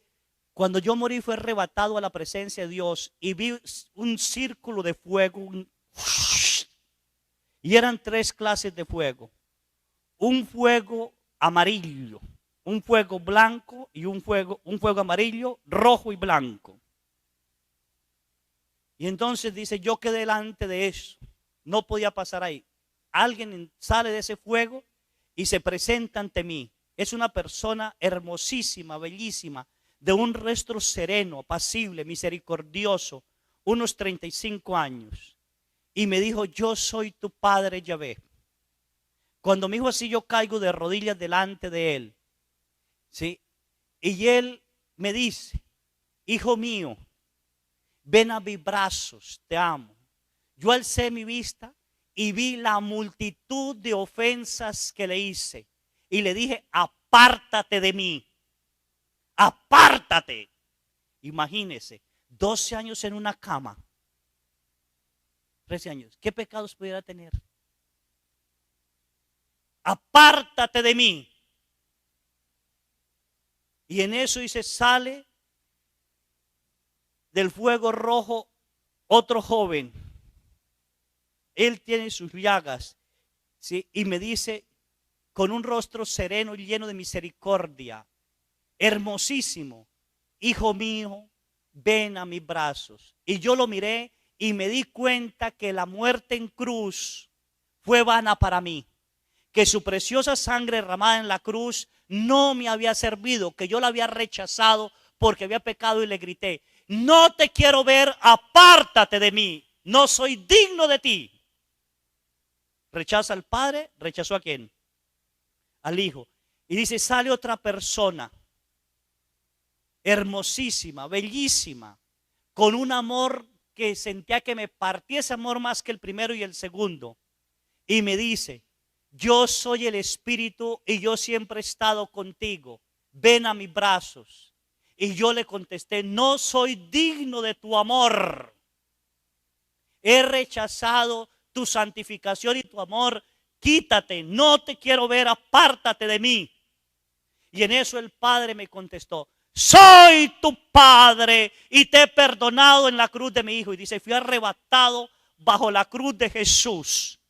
cuando yo morí fue arrebatado a la presencia de Dios y vi un círculo de fuego. Y eran 3 clases de fuego. Un fuego amarillo, un fuego blanco y un fuego amarillo, rojo y blanco. Y entonces dice, yo quedé delante de eso, no podía pasar ahí. Alguien sale de ese fuego y se presenta ante mí. Es una persona hermosísima, bellísima, de un rostro sereno, apacible, misericordioso, unos 35 años. Y me dijo, yo soy tu padre Yahvé. Cuando me dijo así, yo caigo de rodillas delante de él. ¿Sí? Y él me dice, hijo mío, ven a mis brazos, te amo. Yo alcé mi vista y vi la multitud de ofensas que le hice. Y le dije, apártate de mí, apártate. Imagínese, 12 años en una cama, 13 años, ¿qué pecados pudiera tener? Apártate de mí. Y en eso dice, sale del fuego rojo otro joven. Él tiene sus llagas, ¿sí? Y me dice, con un rostro sereno y lleno de misericordia, hermosísimo, hijo mío, ven a mis brazos. Y yo lo miré y me di cuenta que la muerte en cruz fue vana para mí, que su preciosa sangre derramada en la cruz no me había servido, que yo la había rechazado porque había pecado, y le grité, no te quiero ver, apártate de mí, no soy digno de ti. Rechaza al Padre, rechazó a quién, al Hijo. Y dice, sale otra persona, hermosísima, bellísima, con un amor que sentía que me partía ese amor más que el primero y el segundo. Y me dice, yo soy el Espíritu y yo siempre he estado contigo, ven a mis brazos. Y yo le contesté, no soy digno de tu amor. He rechazado tu santificación y tu amor. Quítate, no te quiero ver, apártate de mí. Y en eso el Padre me contestó, soy tu Padre y te he perdonado en la cruz de mi Hijo. Y dice, fui arrebatado bajo la cruz de Jesús.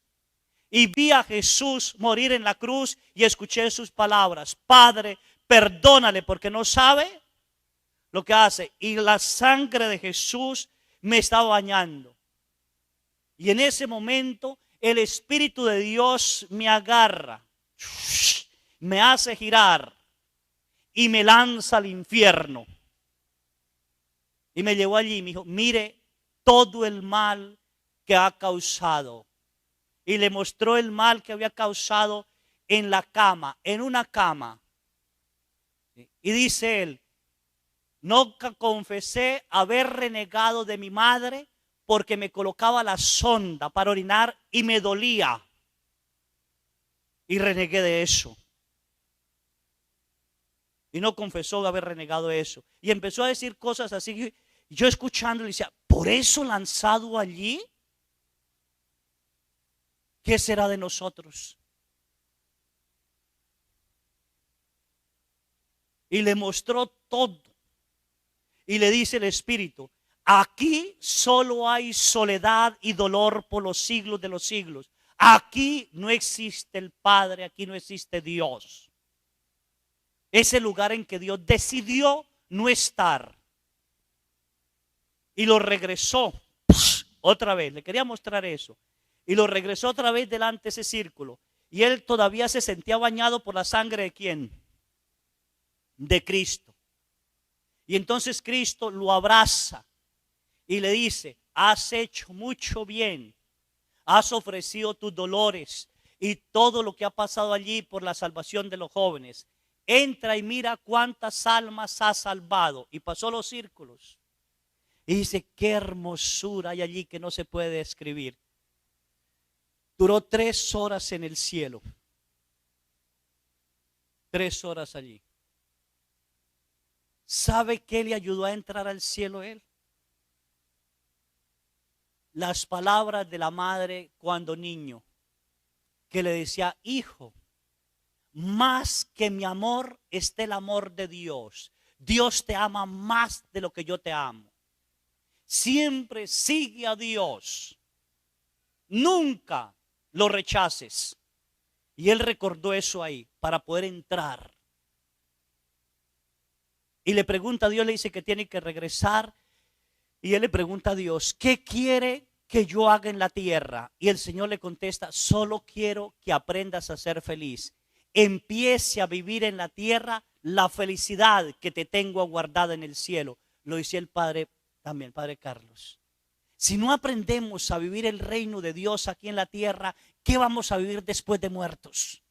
Y vi a Jesús morir en la cruz y escuché sus palabras, Padre, perdónale porque no sabe lo que hace. Y la sangre de Jesús me estaba bañando. Y en ese momento el Espíritu de Dios me agarra, me hace girar y me lanza al infierno. Y me llevó allí y me dijo, mire todo el mal que ha causado. Y le mostró el mal que había causado en la cama, en una cama. Y dice él, no confesé haber renegado de mi madre porque me colocaba la sonda para orinar y me dolía. Y renegué de eso. Y no confesó haber renegado eso. Y empezó a decir cosas así. Yo escuchando le decía, ¿por eso lanzado allí? ¿Qué será de nosotros? Y le mostró todo. Y le dice el Espíritu, aquí solo hay soledad y dolor por los siglos de los siglos. Aquí no existe el Padre, aquí no existe Dios. Es el lugar en que Dios decidió no estar. y lo regresó otra vez. Le quería mostrar eso. Y lo regresó otra vez delante de ese círculo. Y él todavía se sentía bañado por la sangre de ¿quién? De Cristo. Y entonces Cristo lo abraza y le dice: has hecho mucho bien, has ofrecido tus dolores y todo lo que ha pasado allí por la salvación de los jóvenes. Entra y mira cuántas almas has salvado. Y pasó los círculos y dice: qué hermosura hay allí que no se puede describir. Duró 3 horas en el cielo. 3 horas allí. ¿Sabe qué le ayudó a entrar al cielo él? Las palabras de la madre cuando niño, que le decía: hijo, más que mi amor está el amor de Dios. Dios te ama más de lo que yo te amo. Siempre sigue a Dios. Nunca lo rechaces. Y él recordó eso ahí para poder entrar. Y le pregunta a Dios, le dice que tiene que regresar. Y él le pregunta a Dios: ¿qué quiere que yo haga en la tierra? Y el Señor le contesta: solo quiero que aprendas a ser feliz. Empiece a vivir en la tierra la felicidad que te tengo aguardada en el cielo. Lo decía el Padre también, el Padre Carlos. Si no aprendemos a vivir el reino de Dios aquí en la tierra, ¿qué vamos a vivir después de muertos?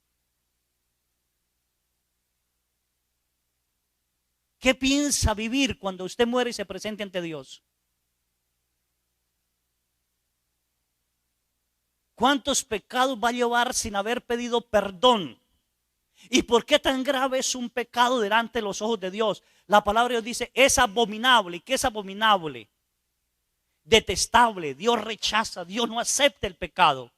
¿Qué piensa vivir cuando usted muere y se presente ante Dios? ¿Cuántos pecados va a llevar sin haber pedido perdón? ¿Y por qué tan grave es un pecado delante de los ojos de Dios? La palabra de Dios dice: es abominable. ¿Y qué es abominable? Detestable. Dios rechaza, Dios no acepta el pecado.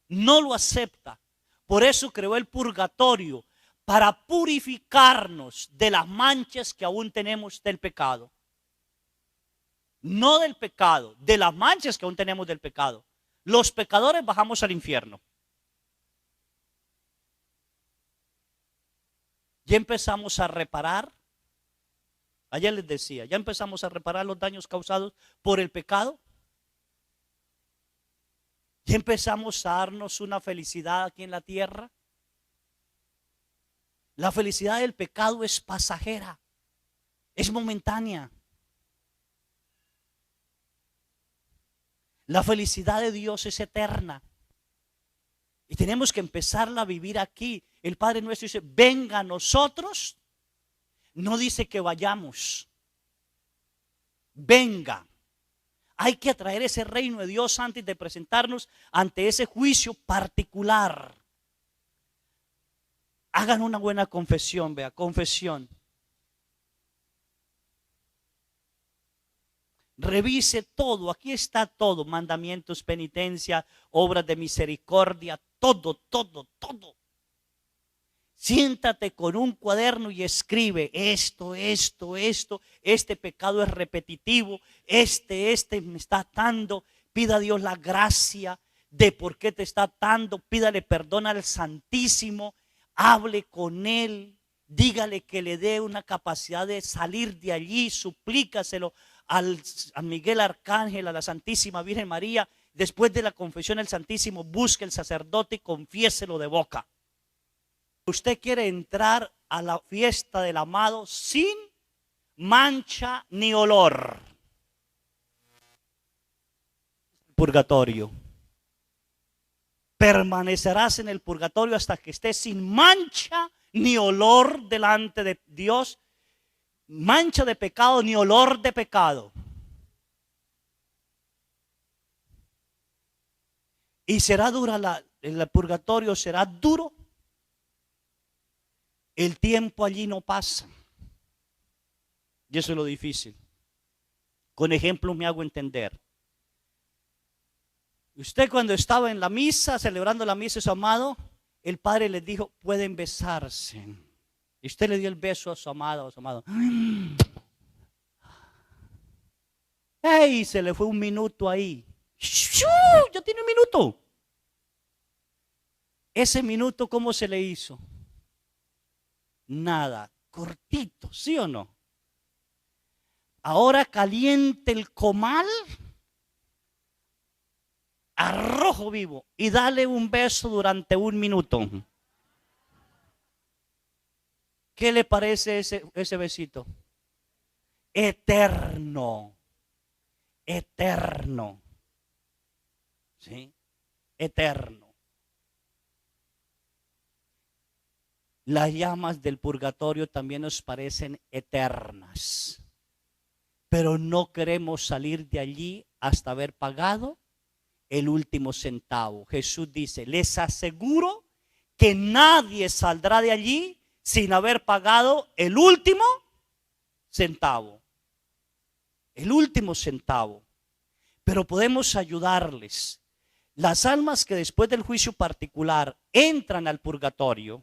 No lo acepta. Por eso creó el purgatorio, para purificarnos de las manchas que aún tenemos del pecado. No del pecado, de las manchas que aún tenemos del pecado. Los pecadores bajamos al infierno. Ya empezamos a reparar. Ayer les decía, ya empezamos a reparar los daños causados por el pecado. Ya empezamos a darnos una felicidad aquí en la tierra. La felicidad del pecado es pasajera, es momentánea. La felicidad de Dios es eterna. Y tenemos que empezarla a vivir aquí. El Padre nuestro dice: venga a nosotros. No dice que vayamos. Venga. Hay que atraer ese reino de Dios antes de presentarnos ante ese juicio particular. Hagan una buena confesión, vea, confesión. Revise todo, aquí está todo: mandamientos, penitencia, obras de misericordia, todo, todo, todo. Siéntate con un cuaderno y escribe: esto, este pecado es repetitivo, este me está atando. Pida a Dios la gracia de por qué te está atando, pídale perdón al Santísimo, hable con Él, dígale que le dé una capacidad de salir de allí, suplícaselo a Miguel Arcángel, a la Santísima Virgen María. Después de la confesión del Santísimo, busque el sacerdote y confiéselo de boca. Usted quiere entrar a la fiesta del amado sin mancha ni olor. Purgatorio. Permanecerás en el purgatorio hasta que estés sin mancha ni olor delante de Dios. Mancha de pecado ni olor de pecado. Y será dura el purgatorio, será duro. El tiempo allí no pasa. Y eso es lo difícil. Con ejemplos me hago entender. Usted, cuando estaba en la misa, celebrando la misa de su amado, el Padre les dijo: pueden besarse. Y usted le dio el beso a su amado, a su amado. ¡Ey! Se le fue un minuto ahí. Ya tiene un minuto. Ese minuto, ¿cómo se le hizo? Nada, cortito, ¿sí o no? Ahora caliente el comal a rojo vivo y dale un beso durante 1 minuto. ¿Qué le parece ese besito? Eterno. Eterno. ¿Sí? Eterno. Las llamas del purgatorio también nos parecen eternas. Pero no queremos salir de allí hasta haber pagado el último centavo. Jesús dice, les aseguro que nadie saldrá de allí sin haber pagado el último centavo. El último centavo. Pero podemos ayudarles. Las almas que después del juicio particular entran al purgatorio,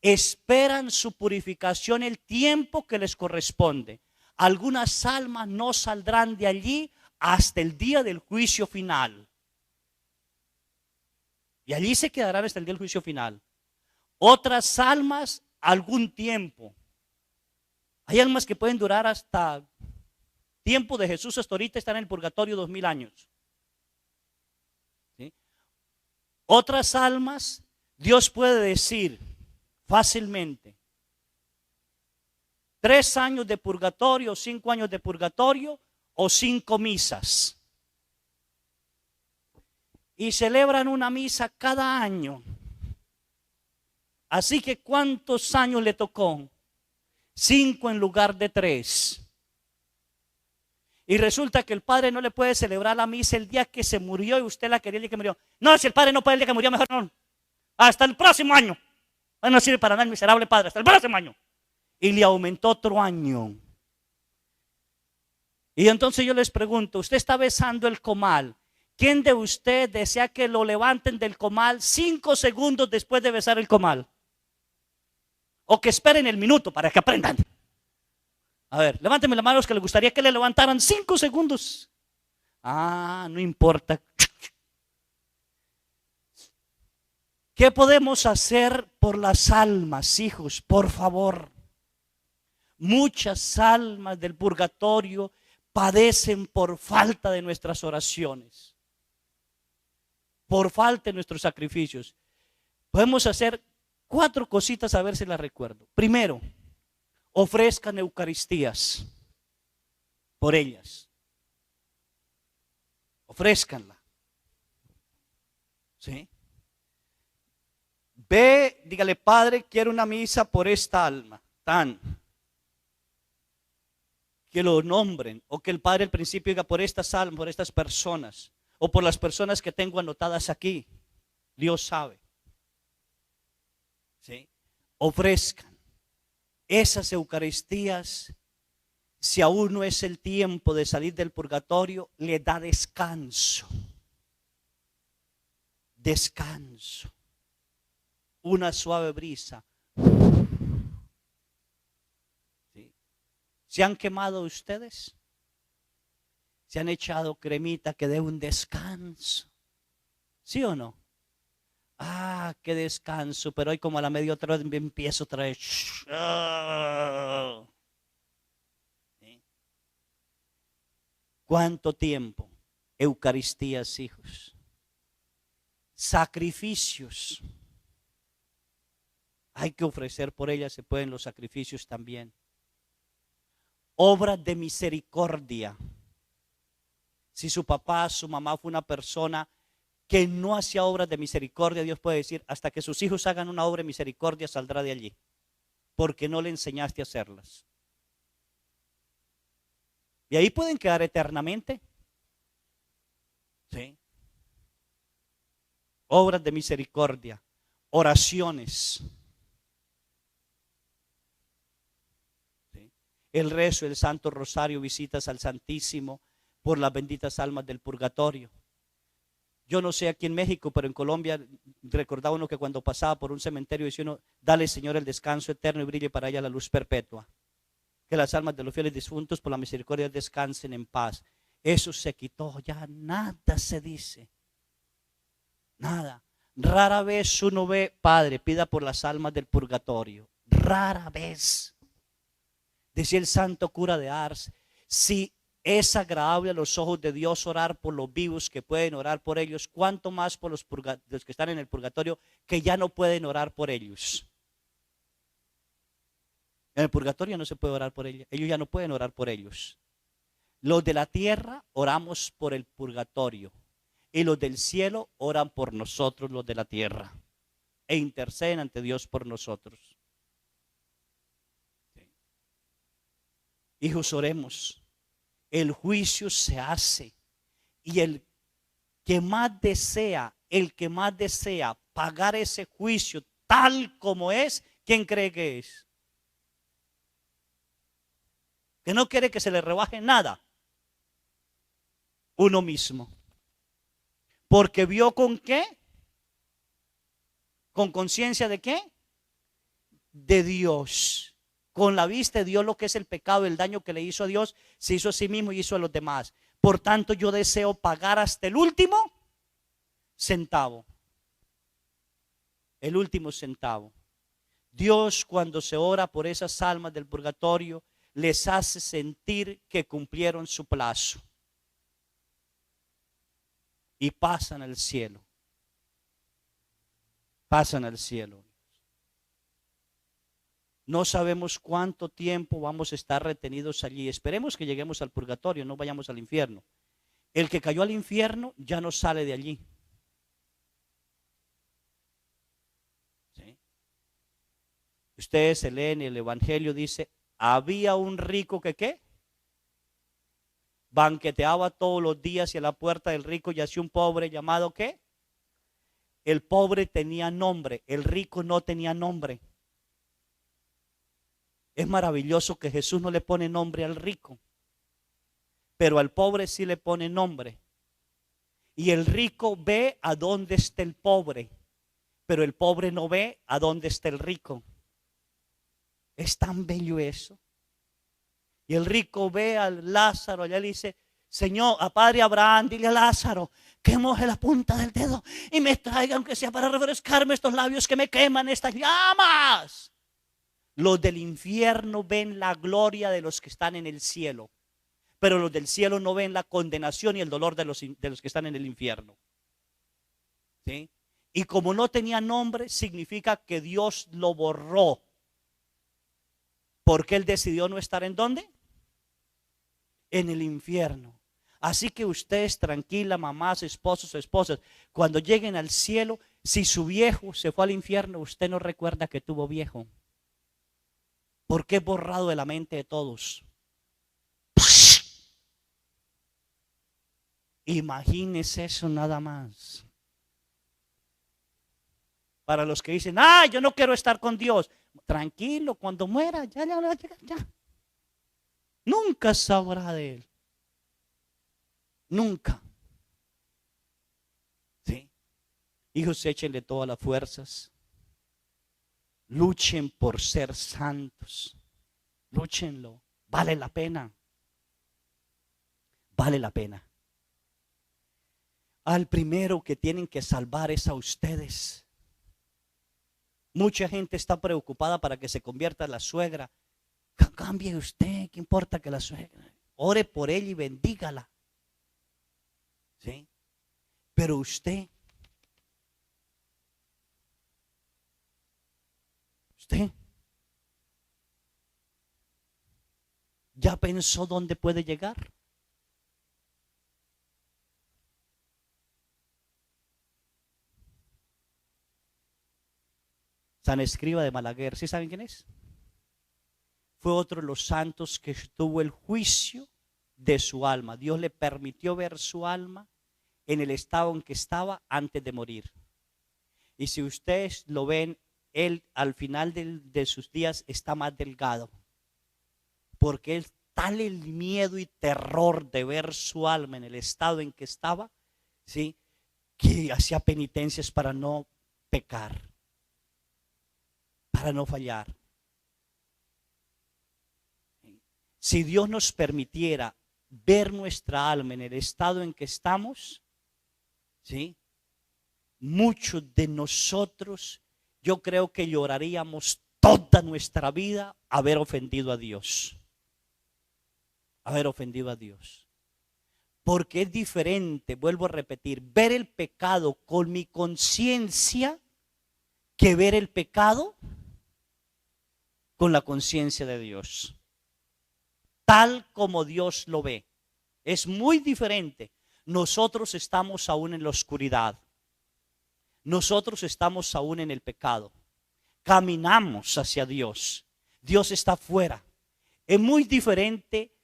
esperan su purificación el tiempo que les corresponde. Algunas almas no saldrán de allí hasta el día del juicio final. Y allí se quedarán hasta el día del juicio final. Otras almas, algún tiempo. Hay almas que pueden durar hasta tiempo de Jesús, hasta ahorita están en el purgatorio 2000 años. ¿Sí? Otras almas, Dios puede decir fácilmente, 3 años de purgatorio, 5 años de purgatorio o 5 misas. Y celebran una misa cada año. Así que ¿cuántos años le tocó? 5 en lugar de 3. Y resulta que el padre no le puede celebrar la misa el día que se murió y usted la quería el día que murió. No, si el padre no puede el día que murió, mejor no. Hasta el próximo año. No sirve para nada el miserable padre, hasta el próximo año. Y le aumentó otro año. Y entonces yo les pregunto, usted está besando el comal. ¿Quién de usted desea que lo levanten del comal 5 segundos después de besar el comal? O que esperen el minuto para que aprendan. A ver, levánteme la mano los que le gustaría que le levantaran 5 segundos. Ah, no importa. ¿Qué podemos hacer por las almas, hijos? Por favor. Muchas almas del purgatorio padecen por falta de nuestras oraciones, por falta de nuestros sacrificios. Podemos hacer 4 cositas a ver si las recuerdo. Primero, ofrezcan eucaristías por ellas. Ofrézcanla. ¿Sí? Ve, dígale, Padre, quiero una misa por esta alma. Que lo nombren, o que el Padre al principio diga por estas almas, por estas personas, o por las personas que tengo anotadas aquí. Dios sabe. ¿Sí? Ofrezcan esas eucaristías. Si aún no es el tiempo de salir del purgatorio, le da descanso. Descanso. Una suave brisa. ¿Sí? ¿Se han quemado ustedes? ¿Se han echado cremita que dé un descanso? ¿Sí o no? Ah, qué descanso, pero hoy como a la media otra vez empiezo otra vez. ¿Sí? ¿Cuánto tiempo? Eucaristías, hijos. Sacrificios. Hay que ofrecer por ellas, se pueden los sacrificios también. Obras de misericordia. Si su papá, su mamá fue una persona que no hacía obras de misericordia, Dios puede decir, hasta que sus hijos hagan una obra de misericordia saldrá de allí, porque no le enseñaste a hacerlas. Y ahí pueden quedar eternamente. ¿Sí? Obras de misericordia, oraciones. ¿Sí? El rezo del Santo Rosario, visitas al Santísimo por las benditas almas del purgatorio. Yo no sé aquí en México, pero en Colombia recordaba uno que cuando pasaba por un cementerio decía uno, dale Señor el descanso eterno y brille para ella la luz perpetua. Que las almas de los fieles difuntos por la misericordia descansen en paz. Eso se quitó, ya nada se dice. Nada. Rara vez uno ve, Padre, pida por las almas del purgatorio. Rara vez. Decía el santo cura de Ars, si es agradable a los ojos de Dios orar por los vivos que pueden orar por ellos, cuánto más por los que están en el purgatorio que ya no pueden orar por ellos. En el purgatorio no se puede orar por ellos, ellos ya no pueden orar por ellos. Los de la tierra oramos por el purgatorio y los del cielo oran por nosotros, los de la tierra, e interceden ante Dios por nosotros. Sí. Hijos, oremos. El juicio se hace y el que más desea pagar ese juicio tal como es, ¿quién cree que es? Que no quiere que se le rebaje nada. Uno mismo. Porque vio con qué. ¿Con conciencia de qué? De Dios. Con la vista dio lo que es el pecado, el daño que le hizo a Dios, se hizo a sí mismo y hizo a los demás. Por tanto, yo deseo pagar hasta el último centavo. El último centavo. Dios, cuando se ora por esas almas del purgatorio, les hace sentir que cumplieron su plazo y pasan al cielo. Pasan al cielo. No sabemos cuánto tiempo vamos a estar retenidos allí. Esperemos que lleguemos al purgatorio, no vayamos al infierno. El que cayó al infierno ya no sale de allí. ¿Sí? Ustedes se leen el Evangelio, dice, había un rico que ¿qué? Banqueteaba todos los días y a la puerta del rico yacía un pobre llamado ¿qué? El pobre tenía nombre, el rico no tenía nombre. Es maravilloso que Jesús no le pone nombre al rico, pero al pobre sí le pone nombre. Y el rico ve a dónde está el pobre, pero el pobre no ve a dónde está el rico. Es tan bello eso. Y el rico ve a Lázaro, allá le dice, Señor, a Padre Abraham, dile a Lázaro que moje la punta del dedo y me traiga, aunque sea para refrescarme estos labios que me queman estas llamas. Los del infierno ven la gloria de los que están en el cielo, pero los del cielo no ven la condenación y el dolor de los que están en el infierno. ¿Sí? Y como no tenía nombre, significa que Dios lo borró. Porque él decidió no estar ¿en dónde? En el infierno. Así que ustedes tranquila, mamás, esposos, esposas, cuando lleguen al cielo, si su viejo se fue al infierno, usted no recuerda que tuvo viejo. Porque es borrado de la mente de todos. Imagínese eso nada más. Para los que dicen, yo no quiero estar con Dios. Tranquilo, cuando muera, ya. Nunca sabrá de él. Nunca. ¿Sí? Hijos, échenle todas las fuerzas. Luchen por ser santos. Lúchenlo. Vale la pena. Vale la pena. Al primero que tienen que salvar es a ustedes. Mucha gente está preocupada para que se convierta la suegra. Cambie usted, ¿qué importa que la suegra? Ore por ella y bendígala. ¿Sí? Pero usted ¿ya pensó dónde puede llegar? San Escriba de Balaguer, ¿sí saben quién es? Fue otro de los santos que tuvo el juicio de su alma. Dios le permitió ver su alma en el estado en que estaba antes de morir. Y si ustedes lo ven, él al final de sus días está más delgado. Porque él tal el miedo y terror de ver su alma en el estado en que estaba, ¿sí?, que hacía penitencias para no pecar, para no fallar. Si Dios nos permitiera ver nuestra alma en el estado en que estamos, ¿sí?, muchos de nosotros, yo creo que lloraríamos toda nuestra vida haber ofendido a Dios. haber ofendido a Dios. Porque es diferente, vuelvo a repetir, ver el pecado con mi conciencia que ver el pecado con la conciencia de Dios. Tal como Dios lo ve. Es muy diferente. Nosotros estamos aún en la oscuridad. Nosotros estamos aún en el pecado. Caminamos hacia Dios. Dios está afuera. Es muy diferente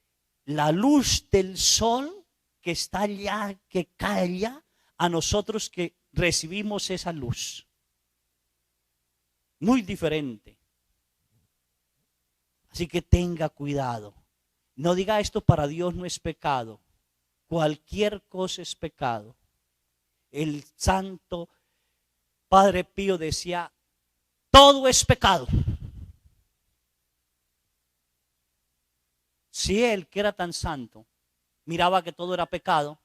la luz del sol que está allá, que cae allá, a nosotros que recibimos esa luz. Muy diferente. Así que tenga cuidado. No diga esto para Dios no es pecado. Cualquier cosa es pecado. El santo Padre Pío decía, todo es pecado. Si él, que era tan santo, miraba que todo era pecado,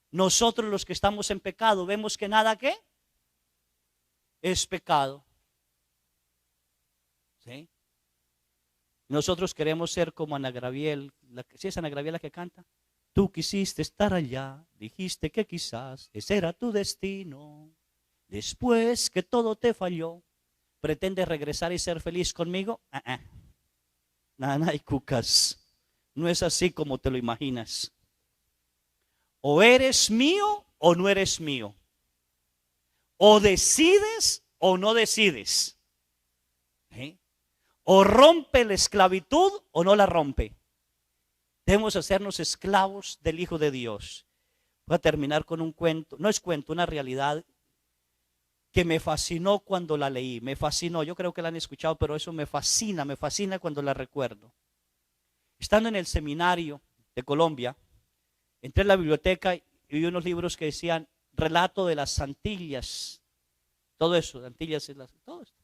nosotros los que estamos en pecado vemos que nada ¿qué? Es pecado. ¿Sí? Nosotros queremos ser como Ana Gabriel. ¿Sí es Ana Gabriel la que canta? Tú quisiste estar allá, dijiste que quizás ese era tu destino. Después que todo te falló, ¿pretendes regresar y ser feliz conmigo? Nada, y cucas. No es así como te lo imaginas. O eres mío o no eres mío. O decides o no decides. ¿Sí? O rompe la esclavitud o no la rompe. Debemos hacernos esclavos del Hijo de Dios. Voy a terminar con un cuento. No es cuento, una realidad que me fascinó cuando la leí. Me fascinó. Yo creo que la han escuchado, pero eso me fascina cuando la recuerdo. Estando en el seminario de Colombia, entré en la biblioteca y vi unos libros que decían relato de las Antillas. Todo eso, Antillas, todo esto.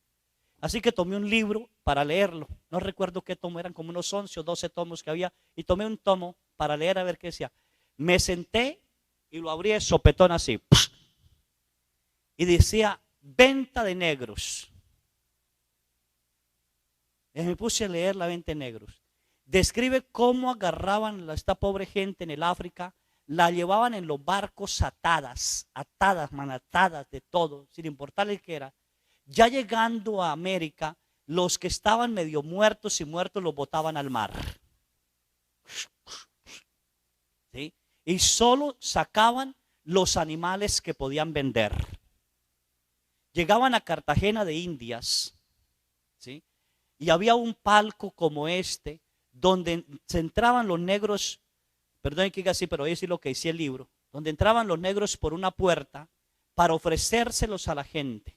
Así que tomé un libro para leerlo. No recuerdo qué tomo, eran como unos 11 o 12 tomos que había. Y tomé un tomo para leer a ver qué decía. Me senté y lo abrí de sopetón así. Y decía, venta de negros. Y me puse a leer la venta de negros. Describe cómo agarraban a esta pobre gente en el África, la llevaban en los barcos atadas, manatadas de todo, sin importarle qué era. Ya llegando a América, los que estaban medio muertos y muertos los botaban al mar. ¿Sí? Y solo sacaban los animales que podían vender. Llegaban a Cartagena de Indias, ¿sí? Y había un palco como este, donde se entraban los negros, perdón que diga así, pero es lo que decía el libro, donde entraban los negros por una puerta para ofrecérselos a la gente.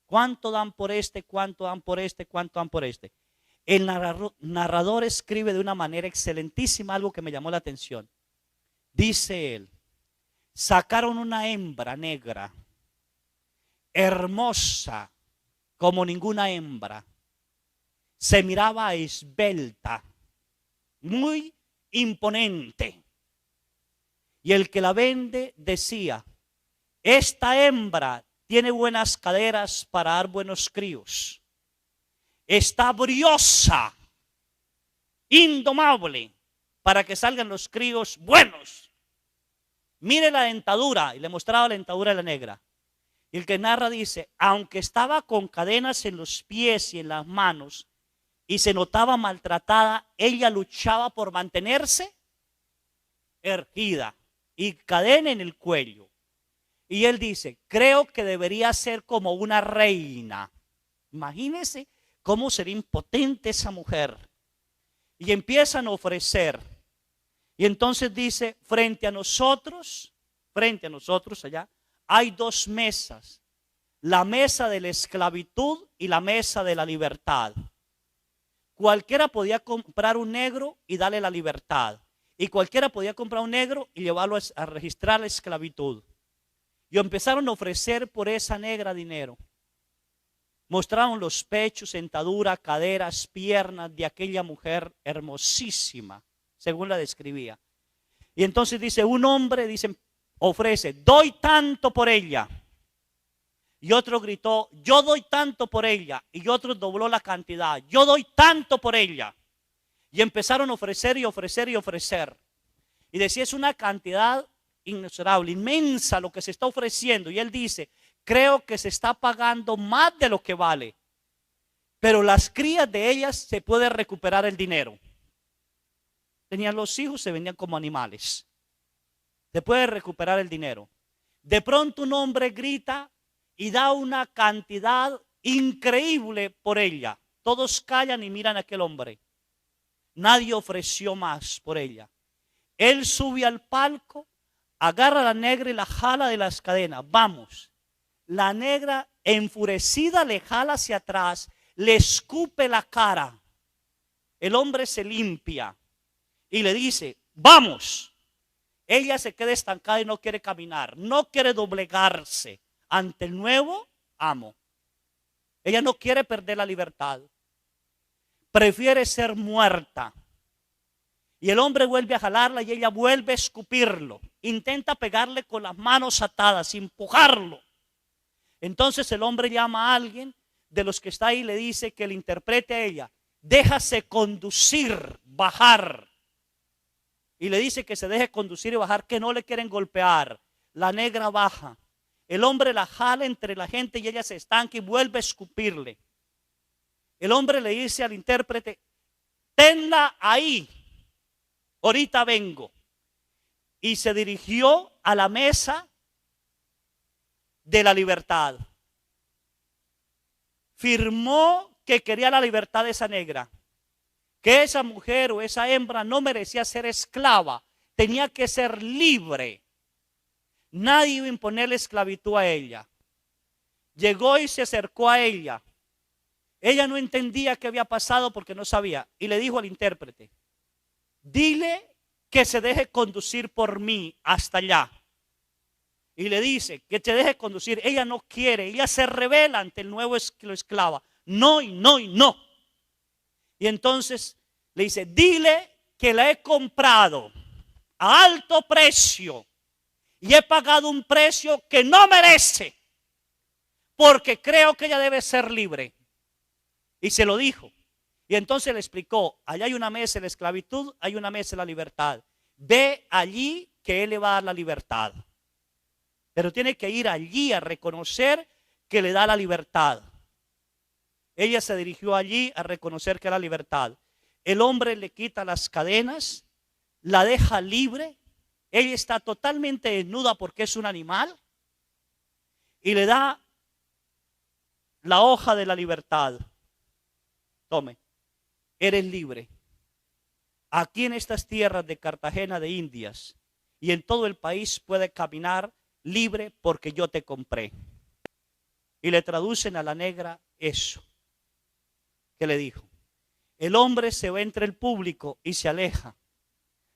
¿Cuánto dan por este? ¿Cuánto dan por este? ¿Cuánto dan por este? El narrador escribe de una manera excelentísima algo que me llamó la atención. Dice él, sacaron una hembra negra, hermosa como ninguna hembra. Se miraba esbelta, muy imponente. Y el que la vende decía, esta hembra tiene buenas caderas para dar buenos críos. Está briosa, indomable, para que salgan los críos buenos. Mire la dentadura, y le mostraba la dentadura de la negra. Y el que narra dice, aunque estaba con cadenas en los pies y en las manos, y se notaba maltratada, ella luchaba por mantenerse erguida y cadena en el cuello. Y él dice, creo que debería ser como una reina. Imagínense cómo sería impotente esa mujer. Y empiezan a ofrecer. Y entonces dice, frente a nosotros allá, hay dos mesas. La mesa de la esclavitud y la mesa de la libertad. Cualquiera podía comprar un negro y darle la libertad. Y cualquiera podía comprar un negro y llevarlo a registrar la esclavitud. Y empezaron a ofrecer por esa negra dinero. Mostraron los pechos, sentadura, caderas, piernas de aquella mujer hermosísima, según la describía. Y entonces dice, un hombre ofrece, doy tanto por ella. Y otro gritó, yo doy tanto por ella. Y otro dobló la cantidad, yo doy tanto por ella. Y empezaron a ofrecer y ofrecer y ofrecer. Y decía, es una cantidad inmensurable, inmensa lo que se está ofreciendo. Y él dice, creo que se está pagando más de lo que vale. Pero las crías de ellas se puede recuperar el dinero. Tenían los hijos, se vendían como animales. Se puede recuperar el dinero. De pronto un hombre grita y da una cantidad increíble por ella. Todos callan y miran a aquel hombre. Nadie ofreció más por ella. Él sube al palco, agarra a la negra y la jala de las cadenas. Vamos. La negra enfurecida le jala hacia atrás, le escupe la cara. El hombre se limpia y le dice, vamos. Ella se queda estancada y no quiere caminar, no quiere doblegarse ante el nuevo amo. Ella no quiere perder la libertad. Prefiere ser muerta. Y el hombre vuelve a jalarla y ella vuelve a escupirlo. Intenta pegarle con las manos atadas, empujarlo. Entonces el hombre llama a alguien de los que está ahí y le dice que le interprete a ella. Déjase conducir, bajar. Y le dice que se deje conducir y bajar, que no le quieren golpear. La negra baja. El hombre la jala entre la gente y ella se estanca y vuelve a escupirle. El hombre le dice al intérprete, tenla ahí, ahorita vengo. Y se dirigió a la mesa de la libertad. Firmó que quería la libertad de esa negra. Que esa mujer o esa hembra no merecía ser esclava, tenía que ser libre. Nadie iba a imponerle esclavitud a ella. Llegó y se acercó a ella. Ella no entendía qué había pasado porque no sabía. Y le dijo al intérprete, dile que se deje conducir por mí hasta allá. Y le dice que te deje conducir. Ella no quiere, ella se rebela ante el nuevo esclava. No y no y no. Y entonces le dice, dile que la he comprado a alto precio y he pagado un precio que no merece porque creo que ella debe ser libre. Y se lo dijo. Y entonces le explicó, allá hay una mesa de la esclavitud, hay una mesa de la libertad. Ve allí que él le va a dar la libertad. Pero tiene que ir allí a reconocer que le da la libertad. Ella se dirigió allí a reconocer que era libertad. El hombre le quita las cadenas, la deja libre. Ella está totalmente desnuda porque es un animal. Y le da la hoja de la libertad. Tome, eres libre. Aquí en estas tierras de Cartagena de Indias y en todo el país puede caminar libre porque yo te compré. Y le traducen a la negra eso que le dijo. El hombre se va entre el público y se aleja.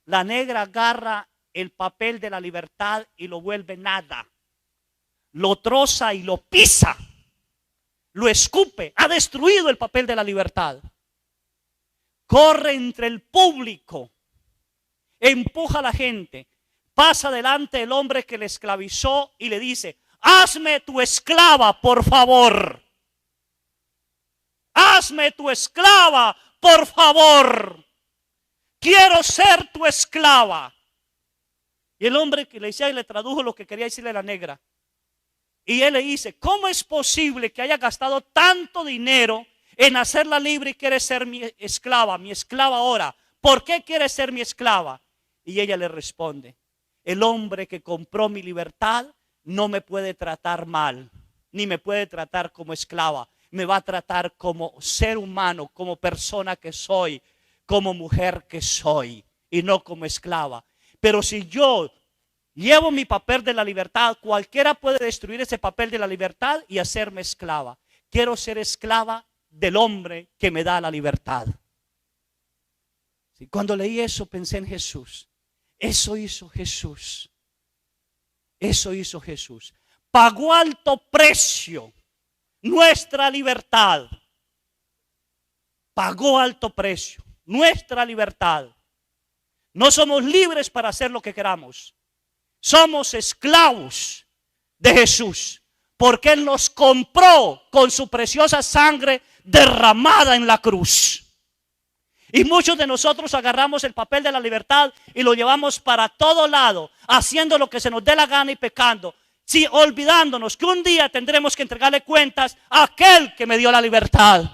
La negra agarra el papel de la libertad y lo vuelve nada. Lo troza y lo pisa. Lo escupe. Ha destruido el papel de la libertad. Corre entre el público. Empuja a la gente. Pasa delante el hombre que le esclavizó y le dice, hazme tu esclava, por favor. Hazme tu esclava, por favor. Quiero ser tu esclava. Y el hombre que le decía y le tradujo lo que quería decirle a la negra. Y él le dice, ¿cómo es posible que haya gastado tanto dinero en hacerla libre y quiere ser mi esclava ahora? ¿Por qué quiere ser mi esclava? Y ella le responde, el hombre que compró mi libertad no me puede tratar mal, ni me puede tratar como esclava. Me va a tratar como ser humano, como persona que soy, como mujer que soy, y no como esclava. Pero si yo llevo mi papel de la libertad, cualquiera puede destruir ese papel de la libertad y hacerme esclava. Quiero ser esclava del hombre que me da la libertad. Cuando leí eso pensé en Jesús. Eso hizo Jesús. Eso hizo Jesús. Pagó alto precio nuestra libertad. Pagó alto precio nuestra libertad. No somos libres para hacer lo que queramos. Somos esclavos de Jesús. Porque Él nos compró con su preciosa sangre derramada en la cruz. Y muchos de nosotros agarramos el papel de la libertad y lo llevamos para todo lado, haciendo lo que se nos dé la gana y pecando. Sí, olvidándonos que un día tendremos que entregarle cuentas a aquel que me dio la libertad.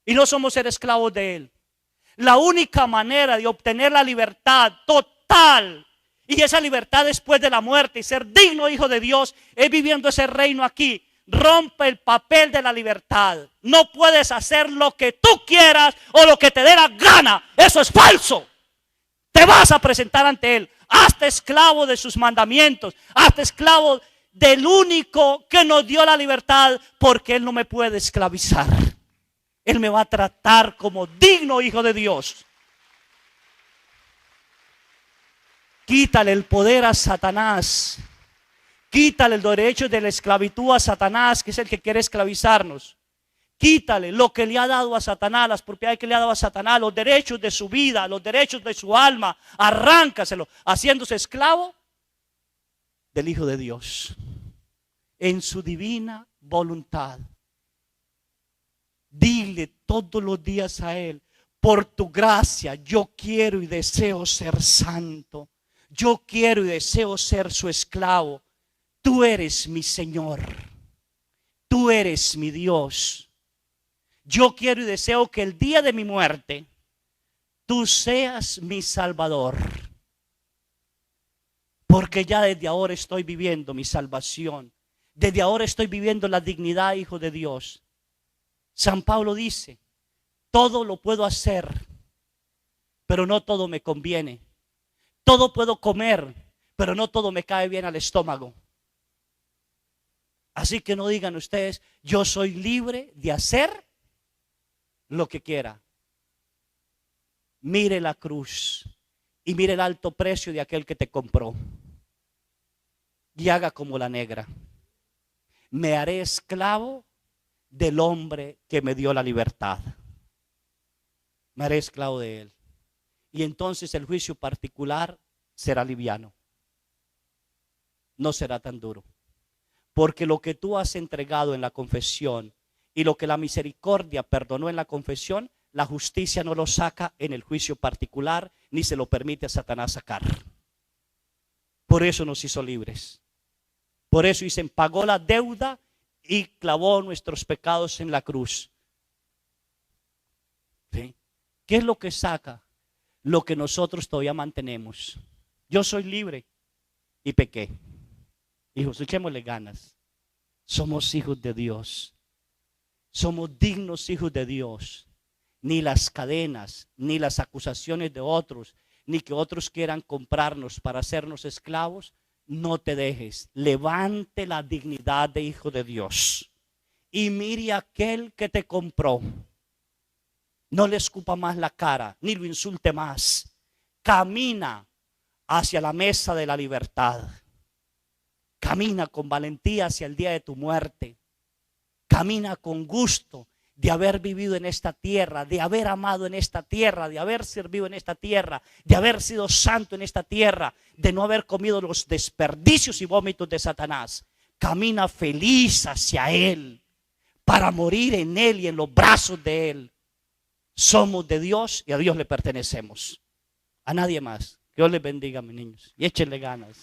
Y no somos ser esclavos de él. La única manera de obtener la libertad total, y esa libertad después de la muerte y ser digno hijo de Dios, es viviendo ese reino aquí. Rompe el papel de la libertad. No puedes hacer lo que tú quieras o lo que te dé la gana. Eso es falso. Te vas a presentar ante él. Hazte esclavo de sus mandamientos. Hazte esclavo del único que nos dio la libertad, porque él no me puede esclavizar. Él me va a tratar como digno hijo de Dios. Quítale el poder a Satanás. Quítale el derecho de la esclavitud a Satanás, que es el que quiere esclavizarnos. Quítale lo que le ha dado a Satanás, las propiedades que le ha dado a Satanás, los derechos de su vida, los derechos de su alma. Arráncaselo, haciéndose esclavo del Hijo de Dios. En su divina voluntad. Dile todos los días a él: por tu gracia yo quiero y deseo ser santo. Yo quiero y deseo ser su esclavo. Tú eres mi Señor. Tú eres mi Dios. Yo quiero y deseo que el día de mi muerte tú seas mi Salvador. Porque ya desde ahora estoy viviendo mi salvación. Desde ahora estoy viviendo la dignidad, hijo de Dios. San Pablo dice: todo lo puedo hacer, pero no todo me conviene. Todo puedo comer, pero no todo me cae bien al estómago. Así que no digan ustedes: yo soy libre de hacer lo que quiera. Mire la cruz y mire el alto precio de aquel que te compró. Y haga como la negra: me haré esclavo del hombre que me dio la libertad. Me haré esclavo de él. Y entonces el juicio particular será liviano. No será tan duro. Porque lo que tú has entregado en la confesión y lo que la misericordia perdonó en la confesión, la justicia no lo saca en el juicio particular, ni se lo permite a Satanás sacar. Por eso nos hizo libres. Por eso dicen: pagó la deuda y clavó nuestros pecados en la cruz. ¿Sí? ¿Qué es lo que saca? Lo que nosotros todavía mantenemos. Yo soy libre y pequé. Hijos, echémosle ganas. Somos hijos de Dios. Somos dignos hijos de Dios. Ni las cadenas, ni las acusaciones de otros, ni que otros quieran comprarnos para hacernos esclavos. No te dejes. Levante la dignidad de hijo de Dios. Y mire a aquel que te compró. No le escupa más la cara, ni lo insulte más. Camina hacia la mesa de la libertad. Camina con valentía hacia el día de tu muerte. Camina con gusto de haber vivido en esta tierra, de haber amado en esta tierra, de haber servido en esta tierra, de haber sido santo en esta tierra, de no haber comido los desperdicios y vómitos de Satanás. Camina feliz hacia él, para morir en él y en los brazos de él. Somos de Dios y a Dios le pertenecemos. A nadie más. Que Dios les bendiga, mis niños. Y échenle ganas.